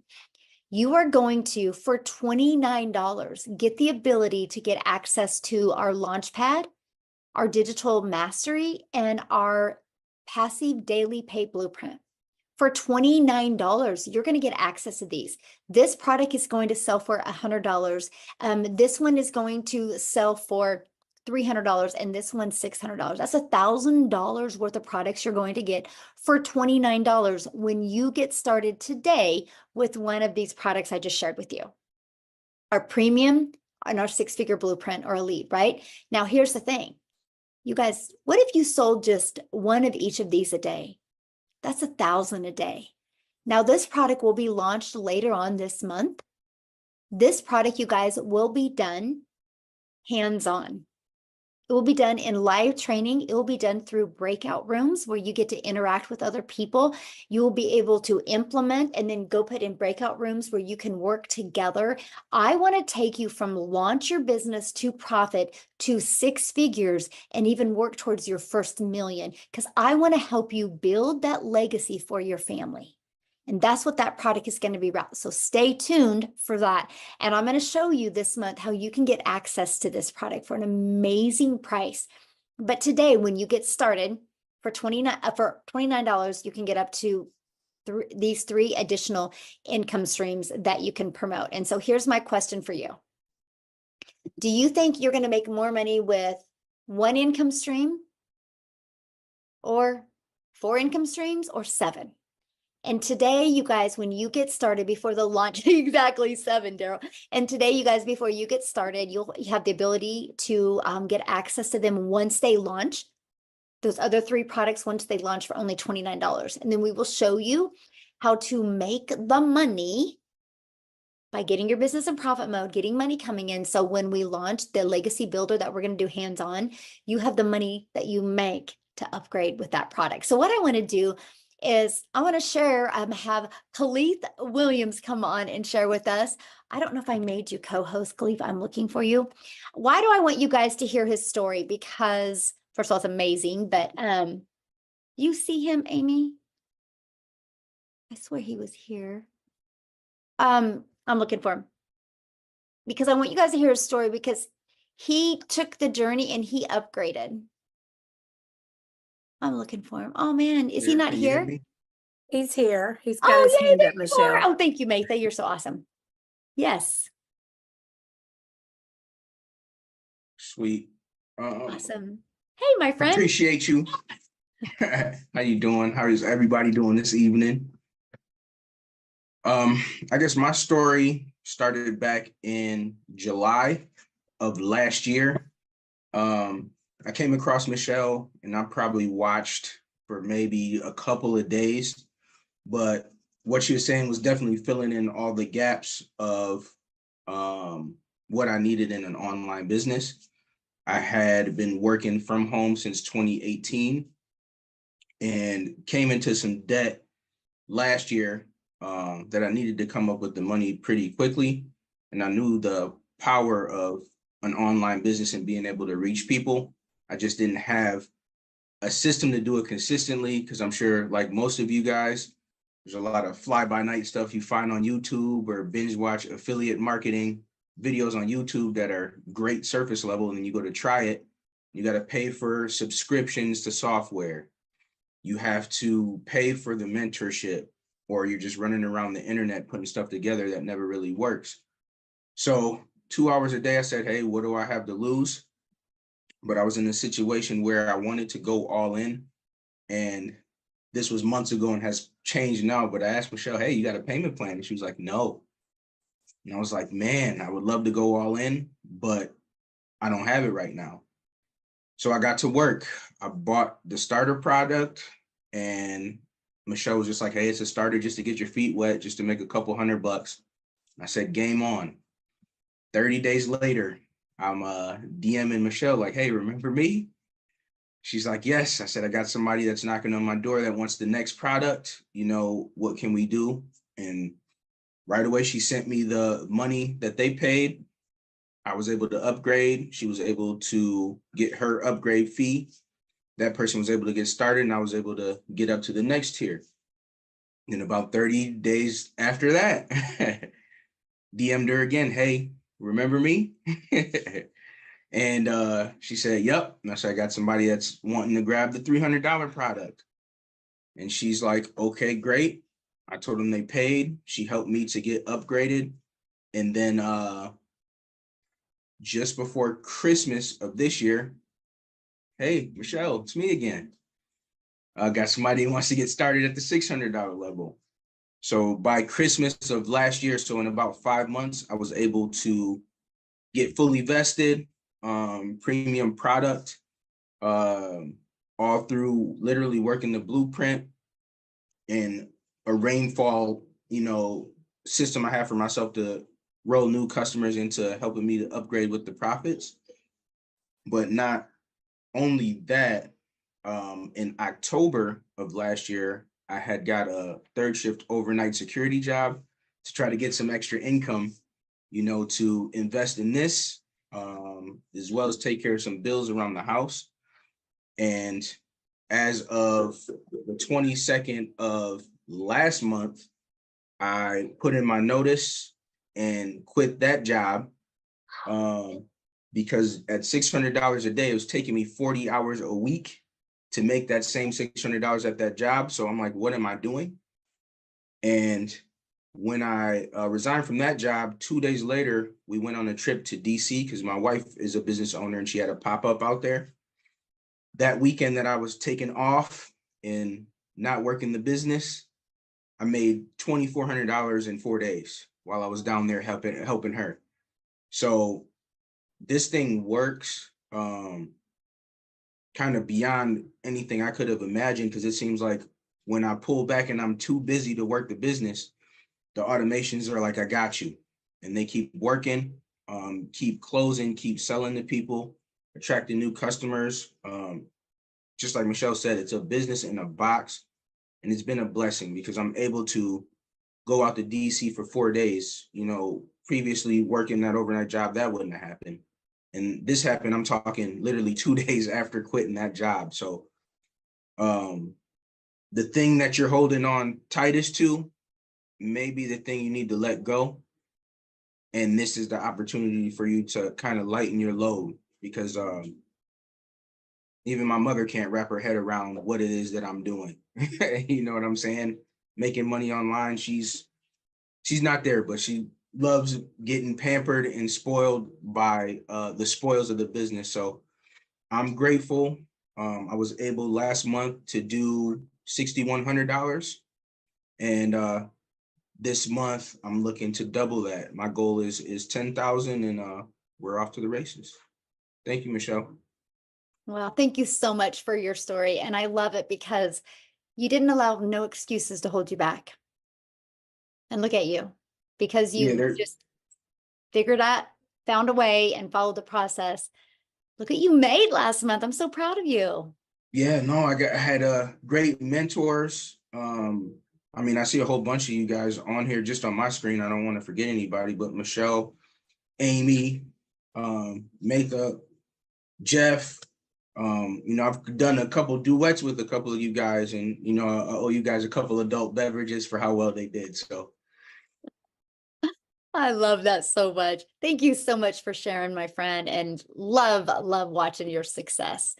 You are going to, for $29, get the ability to get access to our Launchpad, our digital mastery, and our passive daily pay blueprint. For $29, you're going to get access to these. This product is going to sell for $100. This one is going to sell for $300, and this one's $600. That's $1,000 worth of products you're going to get for $29 when you get started today with one of these products I just shared with you. Our premium and our 6-figure blueprint or elite, right? Now, here's the thing. You guys, what if you sold just one of each of these a day? That's $1,000 a day. Now, this product will be launched later on this month. This product, you guys, will be done hands-on. It will be done in live training. It will be done through breakout rooms where you get to interact with other people. You will be able to implement and then go put in breakout rooms where you can work together. I want to take you from launch your business to profit to 6 figures and even work towards your first million, because I want to help you build that legacy for your family. And that's what that product is going to be about. So stay tuned for that. And I'm going to show you this month how you can get access to this product for an amazing price. But today, when you get started for $29, you can get up to these 3 additional income streams that you can promote. And so here's my question for you. Do you think you're going to make more money with 1 income stream or 4 income streams or 7? And today, you guys, when you get started before the launch, exactly 7, Daryl. And today, you guys, before you get started, you'll have the ability to get access to them once they launch. Those other 3 products, once they launch for only $29. And then we will show you how to make the money by getting your business in profit mode, getting money coming in. So when we launch the legacy builder that we're going to do hands-on, you have the money that you make to upgrade with that product. So what I want to do is I want to share, have Khalif Williams come on and share with us. I don't know if I made you co-host, Khalif. I'm looking for you. Why do I want you guys to hear his story? Because first of all, it's amazing, but you see him, Amy? I swear he was here. I'm looking for him because I want you guys to hear his story because he took the journey and he upgraded. I'm looking for him. Oh man, is he not here? He's here. He's got his hand up, Michelle. Oh, thank you, Maytha. You're so awesome. Yes. Sweet. Awesome. Hey, my friend. Appreciate you. How you doing? How is everybody doing this evening? I guess my story started back in July of last year. I came across Michelle and I probably watched for maybe a couple of days, but what she was saying was definitely filling in all the gaps of what I needed in an online business. I had been working from home since 2018 and came into some debt last year that I needed to come up with the money pretty quickly. And I knew the power of an online business and being able to reach people. I just didn't have a system to do it consistently because I'm sure, like most of you guys, there's a lot of fly-by-night stuff you find on YouTube or binge watch affiliate marketing videos on YouTube that are great surface level, and then you go to try it, you got to pay for subscriptions to software. you have to pay for the mentorship, or you're just running around the internet putting stuff together that never really works. So 2 hours a day, I said, hey, what do I have to lose? But I was in a situation where I wanted to go all in, and this was months ago and has changed now. But I asked Michelle, hey, you got a payment plan? And she was like, no. And I was like, man, I would love to go all in, but I don't have it right now. So I got to work. I bought the starter product, and Michelle was just like, hey, it's a starter just to get your feet wet, just to make a couple $100. I said, game on. 30 days later, I'm DMing Michelle like, hey, remember me? She's like, yes. I said, I got somebody that's knocking on my door that wants the next product. You know, what can we do? And right away, she sent me the money that they paid. I was able to upgrade. She was able to get her upgrade fee. That person was able to get started, and I was able to get up to the next tier. And about 30 days after that, DM'd her again, hey, remember me? And she said, yep. And I said, I got somebody that's wanting to grab the $300 product. And she's like, okay, great. I told them they paid. She helped me to get upgraded. And then just before Christmas of this year, hey, Michelle, it's me again. I got somebody who wants to get started at the $600 level. So by Christmas of last year, so in about 5 months, I was able to get fully vested, premium product, all through literally working the blueprint and a rainfall, system I have for myself to roll new customers into helping me to upgrade with the profits. But not only that, in October of last year, I had got a third shift overnight security job to try to get some extra income, to invest in this, as well as take care of some bills around the house. And as of the 22nd of last month, I put in my notice and quit that job, because at $600 a day, it was taking me 40 hours a week to make that same $600 at that job. So I'm like, what am I doing? And when I resigned from that job, 2 days later, we went on a trip to DC because my wife is a business owner and she had a pop-up out there. That weekend that I was taking off and not working the business, I made $2,400 in 4 days while I was down there helping her. So this thing works kind of beyond anything I could have imagined, because it seems like when I pull back and I'm too busy to work the business, the automations are like, I got you. And they keep working, keep closing, keep selling to people, attracting new customers. Just like Michelle said, it's a business in a box. And it's been a blessing because I'm able to go out to DC for 4 days. Previously working that overnight job, that wouldn't have happened. And this happened, I'm talking literally 2 days after quitting that job. So the thing that you're holding on tightest to may be the thing you need to let go. And this is the opportunity for you to kind of lighten your load, because even my mother can't wrap her head around what it is that I'm doing. You know what I'm saying? Making money online, she's not there, but she loves getting pampered and spoiled by the spoils of the business. So I'm grateful. I was able last month to do $6,100. And this month I'm looking to double that. My goal is 10,000, and we're off to the races. Thank you, Michelle. Well, thank you so much for your story. And I love it because you didn't allow no excuses to hold you back. And look at you, because you just figured out, found a way and followed the process. Look what you made last month. I'm so proud of you. Yeah, no, I had great mentors. I see a whole bunch of you guys on here just on my screen. I don't want to forget anybody, but Michelle, Amy, Matha, Jeff. I've done a couple duets with a couple of you guys, and I owe you guys a couple adult beverages for how well they did. So I love that so much. Thank you so much for sharing, my friend, and love watching your success.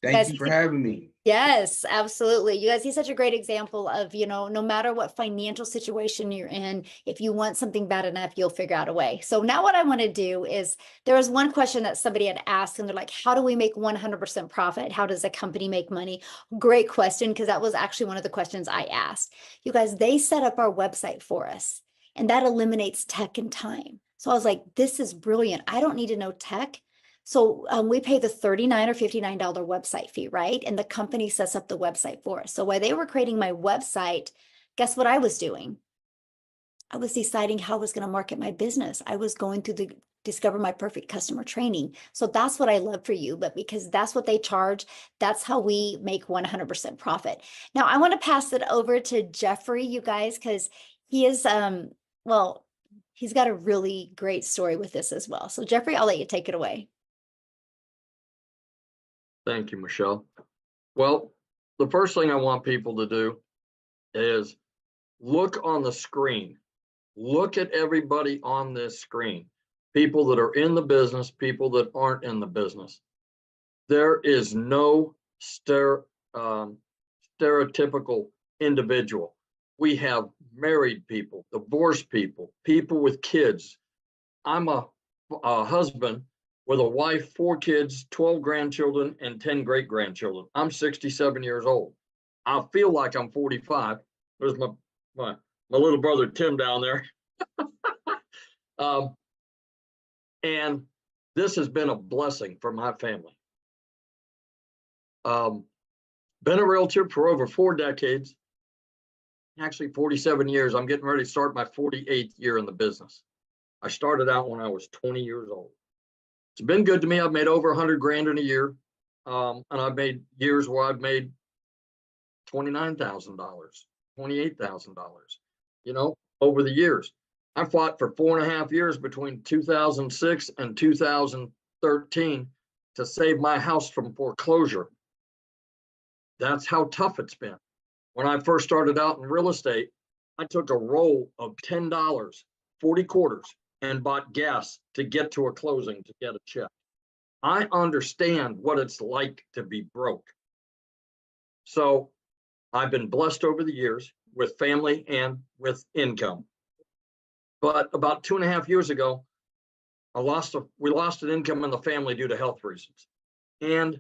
Thank Guys, you for having me. yes, absolutely. You guys, he's such a great example of, no matter what financial situation you're in, if you want something bad enough, you'll figure out a way. So now what I want to do is, there was one question that somebody had asked, and they're like, how do we make 100% profit? How does a company make money? Great question, because that was actually one of the questions I asked. You guys, they set up our website for us, and that eliminates tech and time. So I was like, this is brilliant. I don't need to know tech. So we pay the $39 or $59 website fee, right? And the company sets up the website for us. So while they were creating my website, guess what I was doing? I was deciding how I was going to market my business. I was going through the Discover My Perfect Customer training. So that's what I love for you, but because that's what they charge, that's how we make 100% profit. Now I want to pass it over to Jeffrey, you guys, because he is, well, he's got a really great story with this as well. So Jeffrey, I'll let you take it away. Thank you, Michelle. Well, the first thing I want people to do is look on the screen. Look at everybody on this screen. People that are in the business, people that aren't in the business. There is no stereotypical individual. We have married people, divorced people, people with kids. I'm a husband with a wife, 4 kids, 12 grandchildren, and 10 great-grandchildren. I'm 67 years old. I feel like I'm 45. There's my little brother, Tim, down there. And this has been a blessing for my family. Been a realtor for over 4 decades, actually 47 years. I'm getting ready to start my 48th year in the business. I started out when I was 20 years old. It's been good to me. I've made over 100 grand in a year. And I've made years where I've made $29,000, $28,000, over the years. I fought for 4.5 years between 2006 and 2013 to save my house from foreclosure. That's how tough it's been. When I first started out in real estate, I took a roll of $10, 40 quarters, and bought gas to get to a closing to get a check. I understand what it's like to be broke. So I've been blessed over the years with family and with income. But about 2.5 years ago, we lost an income in the family due to health reasons. And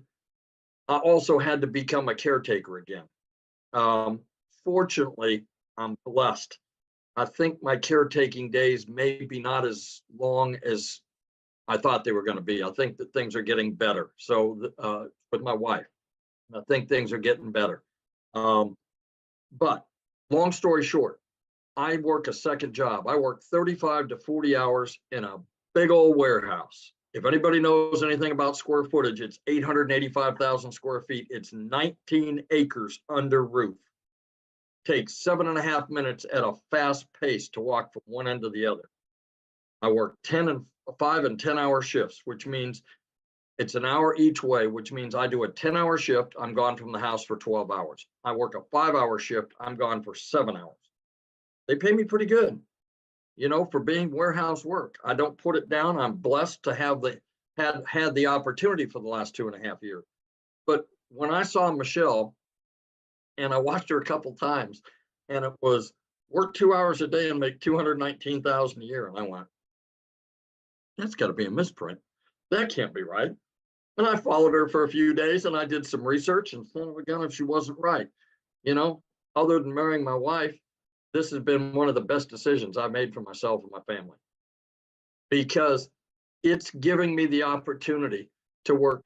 I also had to become a caretaker again. Fortunately, I'm blessed. I think my caretaking days may be not as long as I thought they were going to be. I think that things are getting better. So with my wife, I think things are getting better. But long story short, I work a second job. I work 35 to 40 hours in a big old warehouse. If anybody knows anything about square footage, it's 885,000 square feet. It's 19 acres under roof. Takes 7.5 minutes at a fast pace to walk from one end to the other. I work 5 and 10-hour shifts, which means it's an hour each way, which means I do a 10-hour shift. I'm gone from the house for 12 hours. I work a 5-hour shift. I'm gone for 7 hours. They pay me pretty good, for being warehouse work. I don't put it down. I'm blessed to have had the opportunity for the last 2.5 years. But when I saw Michelle, and I watched her a couple times, and it was work 2 hours a day and make $219,000 a year. And I went, that's got to be a misprint. That can't be right. And I followed her for a few days, and I did some research, and son of a gun if she wasn't right. Other than marrying my wife, this has been one of the best decisions I made for myself and my family, because it's giving me the opportunity to work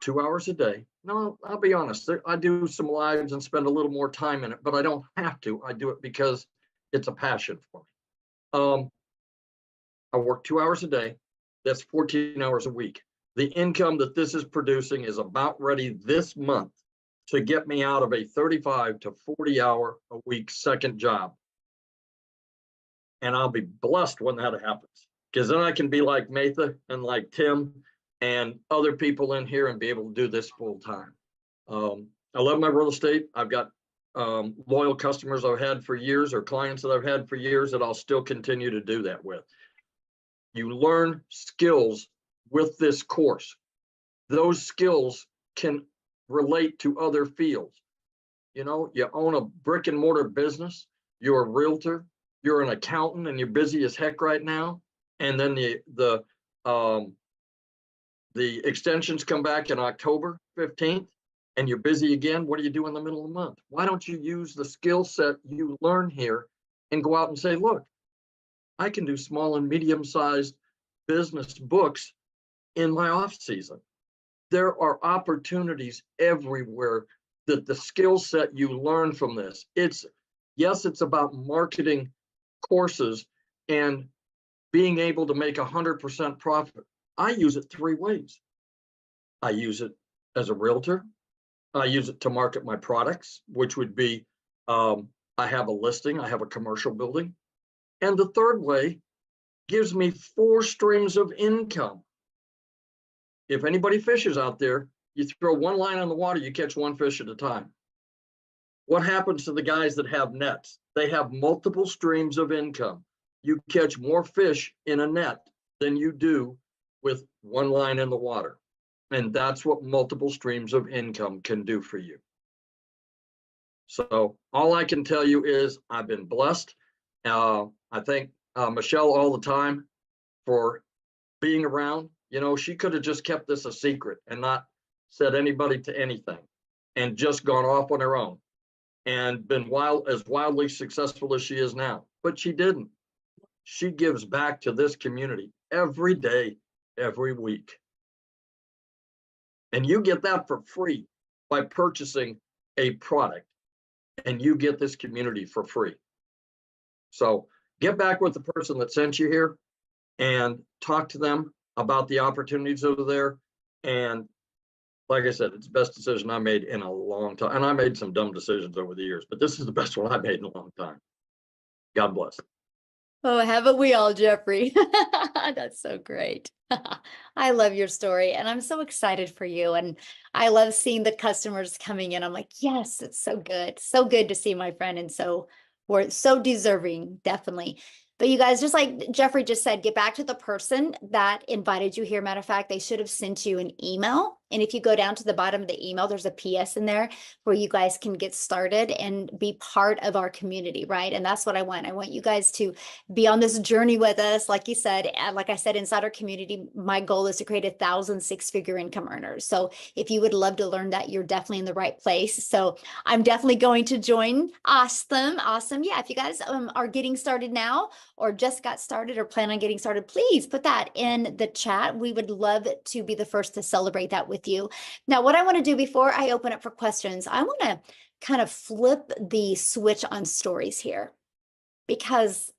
2 hours a day. No, I'll be honest, I do some lives and spend a little more time in it, but I don't have to. I do it because it's a passion for me. I work 2 hours a day. That's 14 hours a week. The income that this is producing is about ready this month to get me out of a 35 to 40 hour a week second job. And I'll be blessed when that happens, because then I can be like Matha and like Tim and other people in here and be able to do this full time. I love my real estate. I've got loyal customers I've had for years, or clients that I've had for years, that I'll still continue to do that with. You learn skills with this course. Those skills can relate to other fields. You know, you own a brick and mortar business, you're a realtor, you're an accountant, and you're busy as heck right now. And then the extensions come back in October 15th, and you're busy again. What do you do in the middle of the month? Why don't you use the skill set you learn here and go out and say, look, I can do small and medium-sized business books in my off season. There are opportunities everywhere that the skill set you learn from this. Yes, it's about marketing courses and being able to make 100% profit. I use it 3 ways. I use it as a realtor. I use it to market my products, which would be, I have a listing, I have a commercial building. And the third way gives me 4 streams of income. If anybody fishes out there, you throw one line on the water, you catch 1 fish at a time. What happens to the guys that have nets? They have multiple streams of income. You catch more fish in a net than you do with 1 line in the water. And that's what multiple streams of income can do for you. So all I can tell you is I've been blessed. I thank Michelle all the time for being around. You know, she could have just kept this a secret and not said anybody to anything and just gone off on her own and been as wildly successful as she is now. But she didn't. She gives back to this community every day, every week. And you get that for free by purchasing a product, and you get this community for free. So get back with the person that sent you here and talk to them about the opportunities over there. And like I said, it's the best decision I made in a long time. And I made some dumb decisions over the years, but this is the best one I made in a long time. God bless. Oh, haven't we all, Jeffrey? That's so great. I love your story and I'm so excited for you. And I love seeing the customers coming in. I'm like, yes, it's so good. So good to see my friend. And so we're so deserving, definitely. But you guys, just like Jeffrey just said, get back to the person that invited you here. Matter of fact, they should have sent you an email. And if you go down to the bottom of the email, there's a PS in there where you guys can get started and be part of our community, right? And that's what I want. I want you guys to be on this journey with us. Like you said, and like I said, inside our community, my goal is to create 1,000 6-figure income earners. So if you would love to learn that, you're definitely in the right place. So I'm definitely going to join. Awesome. Awesome. Yeah. If you guys are getting started now or just got started or plan on getting started, please put that in the chat. We would love to be the first to celebrate that with you. Now, what I want to do before I open up for questions, I want to kind of flip the switch on stories here because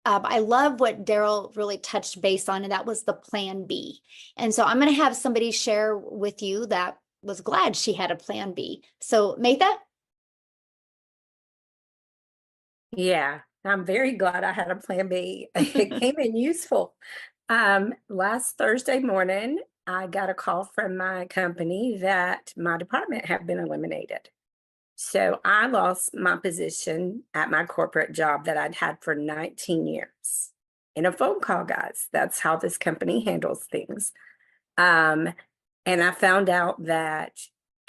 I love what Daryl really touched base on, and that was the plan B. And so I'm going to have somebody share with you that was glad she had a plan B. So Maytha? Yeah, I'm very glad I had a plan B. It came in useful. Last Thursday morning, I got a call from my company that my department had been eliminated. So I lost my position at my corporate job that I'd had for 19 years in a phone call, guys. That's how this company handles things. And I found out that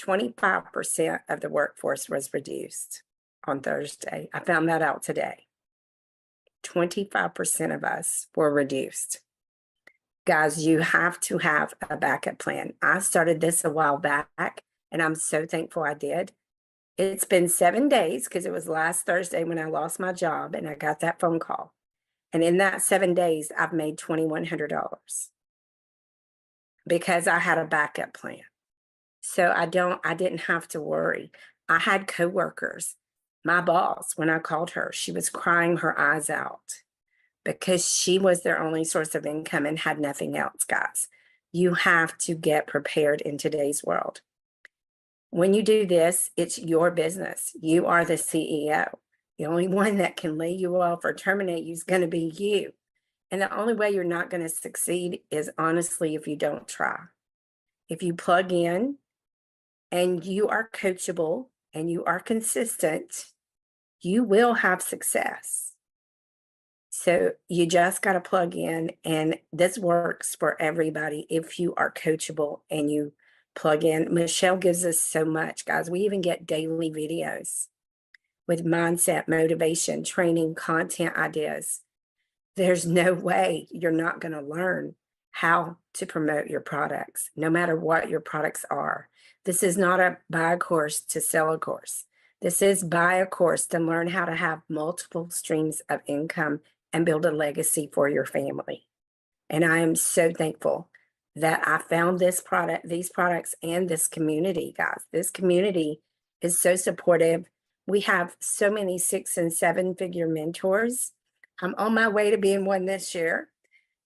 25% of the workforce was reduced on Thursday. I found that out today. 25% of us were reduced. Guys, you have to have a backup plan. I started this a while back, and I'm so thankful I did. It's been 7 days because it was last Thursday when I lost my job and I got that phone call. And in that 7 days, I've made $2,100 because I had a backup plan. So I didn't have to worry. I had coworkers. My boss, when I called her, she was crying her eyes out because she was their only source of income and had nothing else, guys. You have to get prepared in today's world. When you do this, it's your business. You are the CEO. The only one that can lay you off or terminate you is going to be you. And the only way you're not going to succeed is honestly if you don't try. If you plug in and you are coachable and you are consistent, you will have success. So you just got to plug in, and this works for everybody if you are coachable and you plug in. Michelle gives us so much, guys. We even get daily videos with mindset, motivation, training, content ideas. There's no way you're not going to learn how to promote your products, no matter what your products are. This is not a buy a course to sell a course. This is buy a course to learn how to have multiple streams of income and build a legacy for your family. And I am so thankful that I found this product, these products, and this community, guys. This community is so supportive. We have so many 6- and 7-figure mentors. I'm on my way to being one this year.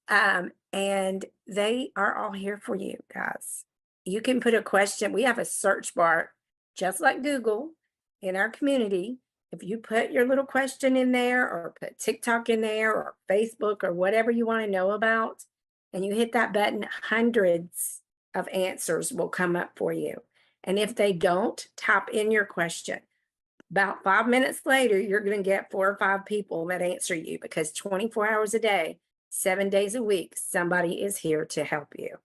And they are all here for you, guys. You can put a question. We have a search bar, just like Google, in our community. If you put your little question in there, or put TikTok in there, or Facebook, or whatever you want to know about, and you hit that button, hundreds of answers will come up for you. And if they don't, type in your question. About 5 minutes later, you're going to get 4 or 5 people that answer you, because 24 hours a day, 7 days a week, somebody is here to help you.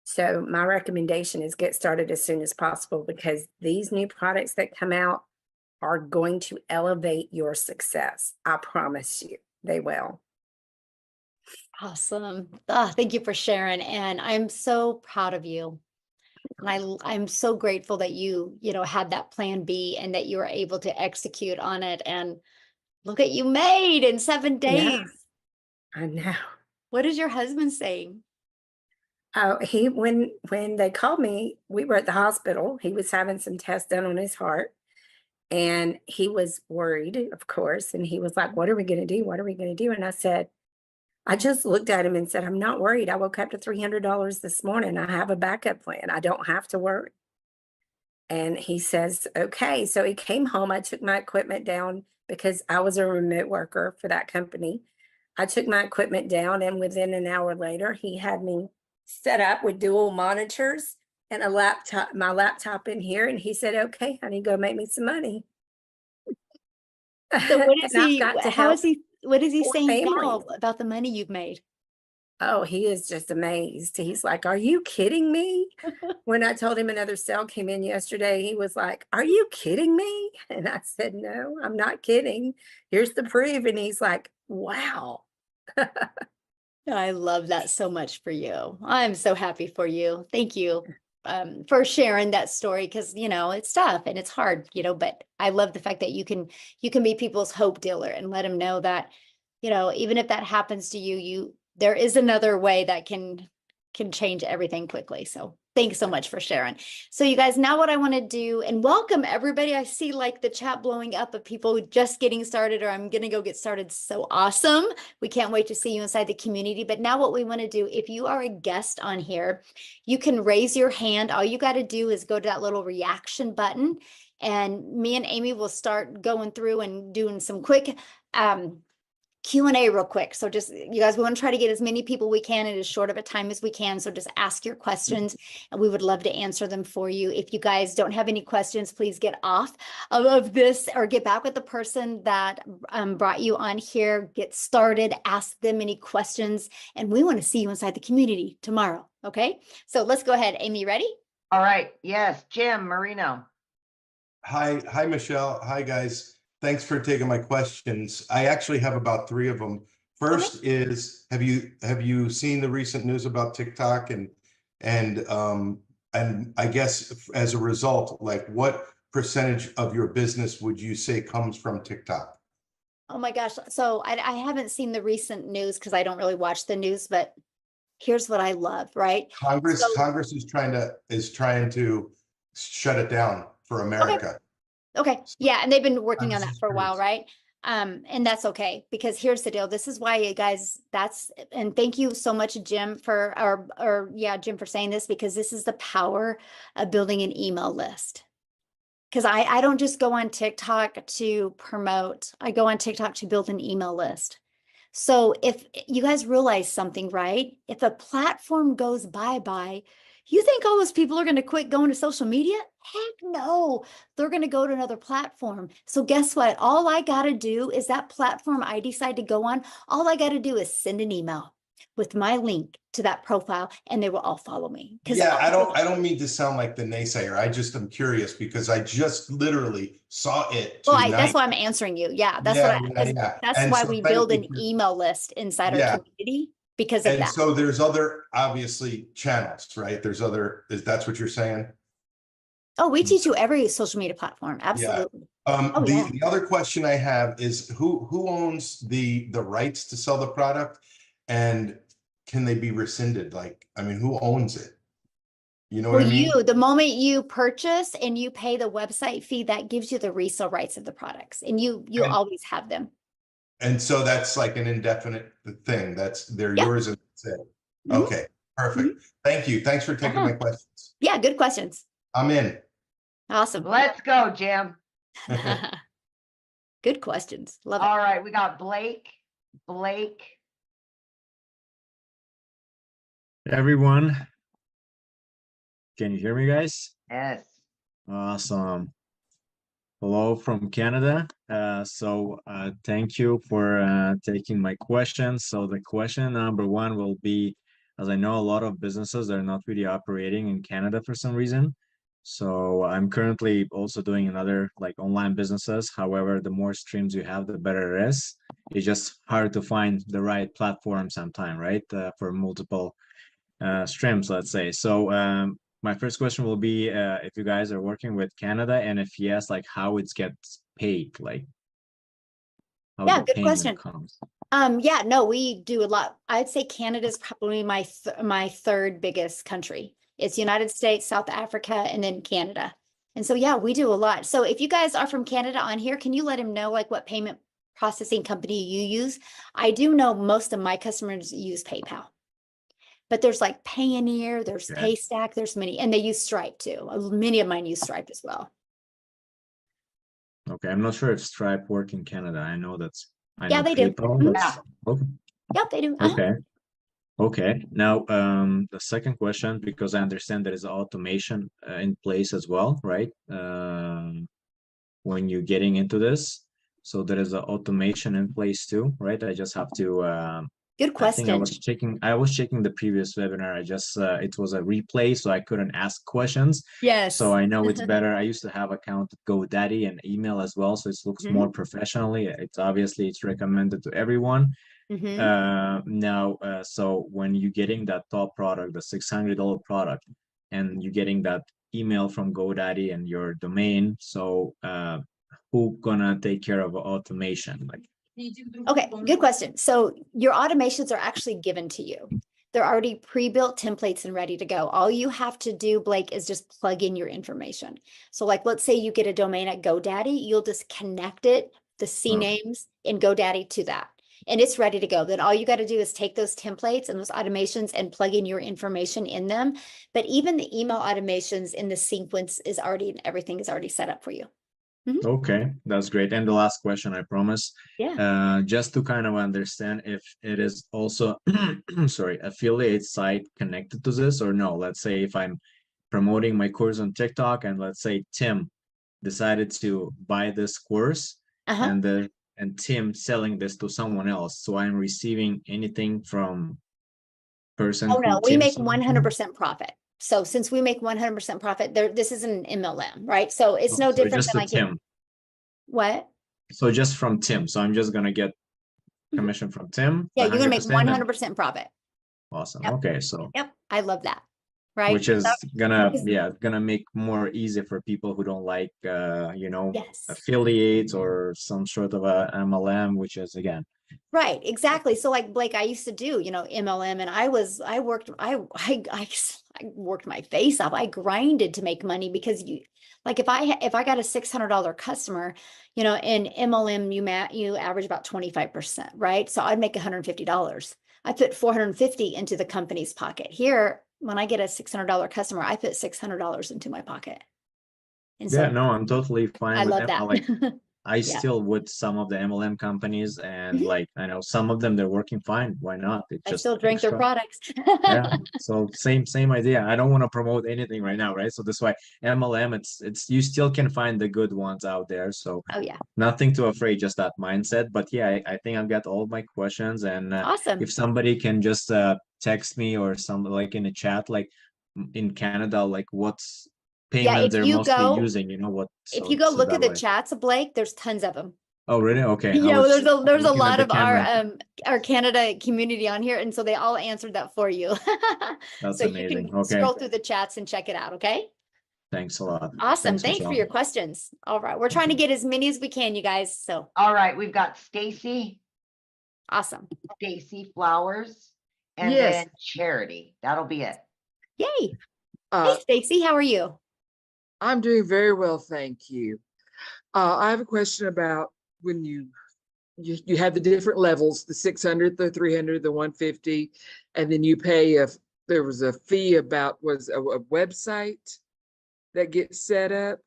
So my recommendation is get started as soon as possible, because these new products that come out are going to elevate your success. I promise you, they will. Awesome. Thank you for sharing. And I'm so proud of you. And I'm so grateful that you had that plan B and that you were able to execute on it. And look at you made in 7 days. Yeah, I know. What is your husband saying? Oh, when they called me, we were at the hospital. He was having some tests done on his heart, and he was worried, of course. And he was like, "What are we going to do? What are we going to do?" And I said, I just looked at him and said, "I'm not worried. I woke up to $300 this morning. I have a backup plan. I don't have to worry." And he says, "Okay." So he came home. I took my equipment down because I was a remote worker for that company. I took my equipment down, and within an hour later, he had me set up with dual monitors and a laptop, my laptop in here. And he said, "Okay, honey, go make me some money." So what is And I've he, got to how help is he, what is he 4 saying now families. about the money you've made? Oh, he is just amazed. He's like, "Are you kidding me?" When I told him another sale came in yesterday, he was like, "Are you kidding me?" And I said, "No, I'm not kidding. Here's the proof." And he's like, "Wow." I love that so much for you. I'm so happy for you. Thank you for sharing that story, because it's tough and it's hard, but I love the fact that you can be people's hope dealer and let them know that, even if that happens to you, there is another way that can change everything quickly. So thanks so much for sharing. So you guys, now what I want to do, and welcome everybody. I see like the chat blowing up of people just getting started, or I'm going to go get started. So awesome. We can't wait to see you inside the community. But now what we want to do, if you are a guest on here, you can raise your hand. All you got to do is go to that little reaction button, and me and Amy will start going through and doing some quick Q&A real quick. So just, you guys, we want to try to get as many people we can in as short of a time as we can. So just ask your questions and we would love to answer them for you. If you guys don't have any questions, please get off of this or get back with the person that brought you on here. Get started, ask them any questions, and we want to see you inside the community tomorrow. Okay, so let's go ahead. Amy, ready? All right. Yes, Jim Marino. Hi, Michelle. Hi, guys. Thanks for taking my questions. I actually have about 3 of them. First is, have you seen the recent news about TikTok and I guess as a result, like what percentage of your business would you say comes from TikTok? Oh my gosh. So I haven't seen the recent news because I don't really watch the news, but here's what I love, right? Congress is trying to shut it down for America. Okay. Yeah. And they've been working I'm on that just for a while, curious. right? And that's okay, because here's the deal. This is why, you guys, and thank you so much, Jim, Jim, for saying this, because this is the power of building an email list. Because I don't just go on TikTok to promote, I go on TikTok to build an email list. So if you guys realize something, right? If a platform goes bye-bye, you think all those people are going to quit going to social media? Heck no, they're going to go to another platform. So guess what? All I got to do is that platform I decide to go on, all I got to do is send an email. with my link to that profile and they will all follow me. Yeah, I don't mean to sound like the naysayer. I just am curious because I just literally saw it Well, tonight. that's why I'm answering you. Yeah, that's Yeah, what yeah, yeah. that's And why so we thank build you an for- email list inside our Yeah. community because of And that. so there's other, obviously, channels, right? There's other, that's what you're saying? Oh, we teach you every social media platform. Absolutely. Oh, The, yeah. the other question I have is who owns the rights to sell the product, and can they be rescinded? Like, I mean, who owns it? You know what Well, I mean? the moment you purchase and you pay the website fee, that gives you the resale rights of the products, and you And- always have them. And so that's like an indefinite thing. They're Yeah. yours and that's it. Mhm. Okay, perfect. Thank you. Thanks for taking my questions. Yeah, good questions. I'm in. Awesome. Let's go, Jim. Good questions. Love it. All right, we got Blake. Blake. Everyone, can you hear me, guys? Yes. Awesome. Hello from Canada. Thank you for taking my question. So the question number one will be, as I know, a lot of businesses are not really operating in Canada for some reason. So I'm currently also doing another like online businesses. However, the more streams you have, the better it is. It's just hard to find the right platform sometime, right? For multiple streams, let's say. So my first question will be if you guys are working with Canada, and if yes, like how it gets paid, like how Yeah, the good payment question. comes. Yeah, no, we do a lot. I'd say Canada is probably my third biggest country. It's United States, South Africa, and then Canada. And so, yeah, we do a lot. So if you guys are from Canada on here, can you let him know like what payment processing company you use? I do know most of my customers use PayPal, but there's like Payoneer, there's Okay. Paystack, there's many, and they use Stripe too. Many of mine use Stripe as well. Okay, I'm not sure if Stripe work in Canada. I know Yeah, they do. PayPal. Mhm. That's okay. Yep, they do. Uh-huh. Okay. Okay. Now, the second question, because I understand there is automation in place as well, right? When you're getting into this, so there is an automation in place too, right? I just have to. Good I think question. I was checking the previous webinar. I just it was a replay, so I couldn't ask questions. Yes. So I know it's better. I used to have account at GoDaddy and email as well, so it looks Mhm. more professionally. It's recommended to everyone. Mhm. So when you're getting that top product, the $600 product, and you're getting that email from GoDaddy and your domain, so who gonna take care of automation? Like, Okay, good question. So your automations are actually given to you. They're already pre-built templates and ready to go. All you have to do, Blake, is just plug in your information. So like, let's say you get a domain at GoDaddy, you'll just connect it, the CNAMEs in GoDaddy to that, and it's ready to go. Then all you got to do is take those templates and those automations and plug in your information in them. But even the email automations in the sequence is already, everything is already set up for you. okay, that's great. And the last question, I promise. Yeah. Just to kind of understand if it is also, sorry, affiliate site connected to this or no. Let's say if I'm promoting my course on TikTok and let's say Tim decided to buy this course Uh-huh. and Tim selling this to someone else. So I'm receiving anything from person Oh, who no, we Tim make sold to? 100% profit. So since we make 100% profit, this is an MLM, right? So it's no So different just than to like Tim. what? So just from Tim. So I'm just gonna get Mhm. commission from Tim. Yeah, you're gonna make 100% and 100% profit. awesome. Yep. Okay, so Yep, I love that. Right? which is gonna because- gonna make more easy for people who don't like Yes. affiliates or some sort of a MLM, which is again Right, exactly. So like Blake, I used to do, MLM, and I worked my face off. I grinded to make money because like if I got a $600 customer, in MLM you average about 25%, right? So I'd make $150. I put 450 into the company's pocket. Here, when I get a $600 customer, I put $600 into my pocket. And yeah, so no, I'm totally fine I with love that. that. I Yeah. still with some of the MLM companies, and Mhm. like I know some of them they're working fine. Why not? It I just still drink their extra. products. Yeah. So same idea. I don't want to promote anything right now, right? So that's why MLM, it's you still can find the good ones out there. So Oh yeah. nothing too afraid, just that mindset. But yeah, I think I've got all my questions, and Awesome. if somebody can just text me or some like in a chat, like in Canada, like what's payment if they're you mostly go- using, you know what? If So you go so look that at the way. chats, Blake, there's tons of them. Oh, really? Okay. I Yeah, well, was there's a looking at lot the of camera. our Canada community on here, and so they all answered that for you. That's So you amazing. can Okay. scroll through the chats and check it out, okay? Thanks a lot. Awesome. Thanks, Thanks for Michelle. your questions. All right. We're trying to get as many as we can, you guys. So All right, we've got Stacy awesome. Flowers, and Yes. then Charity. That'll be it. Yay. Hey, Uh, Stacy, how are you? I'm doing very well, thank you. I have a question about when you have the different levels, the 600, the 300, the 150, and then you pay if there was a fee about was a website that gets set up.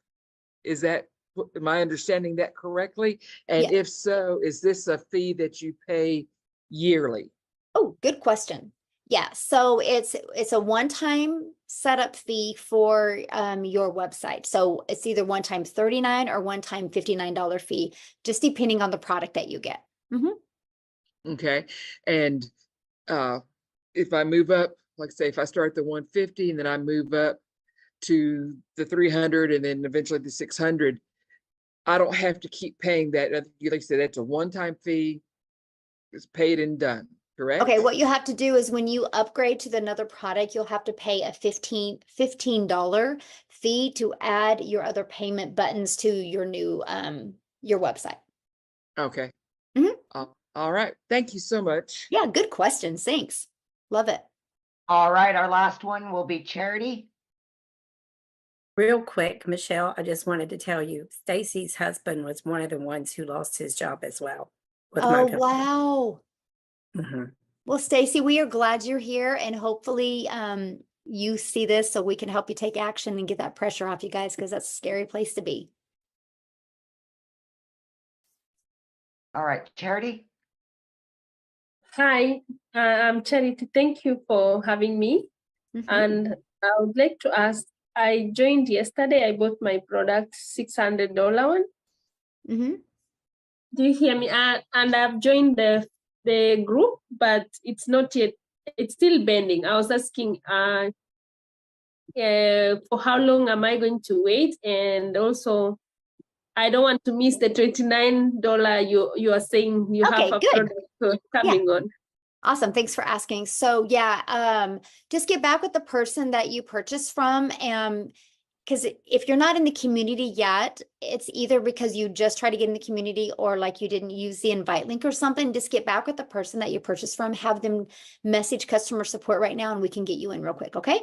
Is that, am I understanding that correctly? And Yeah. if so, is this a fee that you pay yearly? Oh, good question. Yeah, so it's a one-time setup fee for your website. So it's either one-time $39 or one-time $59 fee, just depending on the product that you get. Okay, and if I move up, like say if I start the 150 and then I move up to the 300 and then eventually the 600, I don't have to keep paying that. Like you said, that's a one-time fee. It's paid and done, correct? Okay, what you have to do is when you upgrade to another product, you'll have to pay a $15 fee to add your other payment buttons to your new your website. Okay. Mhm. All right. Thank you so much. Yeah, good questions. Thanks. Love it. All right, our last one will be Charity. Real quick, Michelle, I just wanted to tell you, Stacy's husband was one of the ones who lost his job as well. With my Oh, company. wow. Mhm. Well, Stacy, we are glad you're here, and hopefully you see this so we can help you take action and get that pressure off you guys, because that's a scary place to be. All right, Charity. Hi, I'm Charity. Thank you for having me. Mhm. And I would like to ask, I joined yesterday. I bought my product, $600 one. Mhm. Do you hear me? And I've joined the group, but it's not yet, it's still pending. I was asking for how long am I going to wait? And also, I don't want to miss the $29 you are saying you have Okay, a good. product coming on. Awesome. Thanks for asking. So yeah, just get back with the person that you purchased from. Because if you're not in the community yet, it's either because you just try to get in the community or like you didn't use the invite link or something. Just get back with the person that you purchased from, have them message customer support right now, and we can get you in real quick. Okay.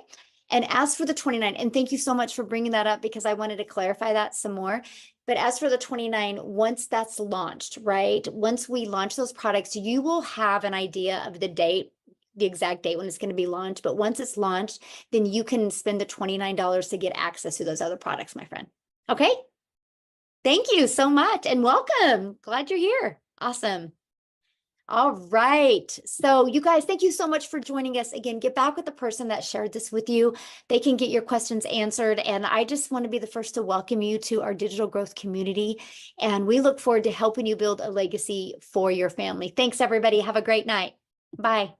And as for the 29, and thank you so much for bringing that up because I wanted to clarify that some more. But as for the 29, once that's launched, right? Once we launch those products, you will have an idea of the date, the exact date when it's going to be launched. But once it's launched, then you can spend the $29 to get access to those other products, my friend. Okay. Thank you so much and welcome. Glad you're here. Awesome. All right. So you guys, thank you so much for joining us. Again, get back with the person that shared this with you. They can get your questions answered. And I just want to be the first to welcome you to our digital growth community. And we look forward to helping you build a legacy for your family. Thanks, everybody. Have a great night. Bye.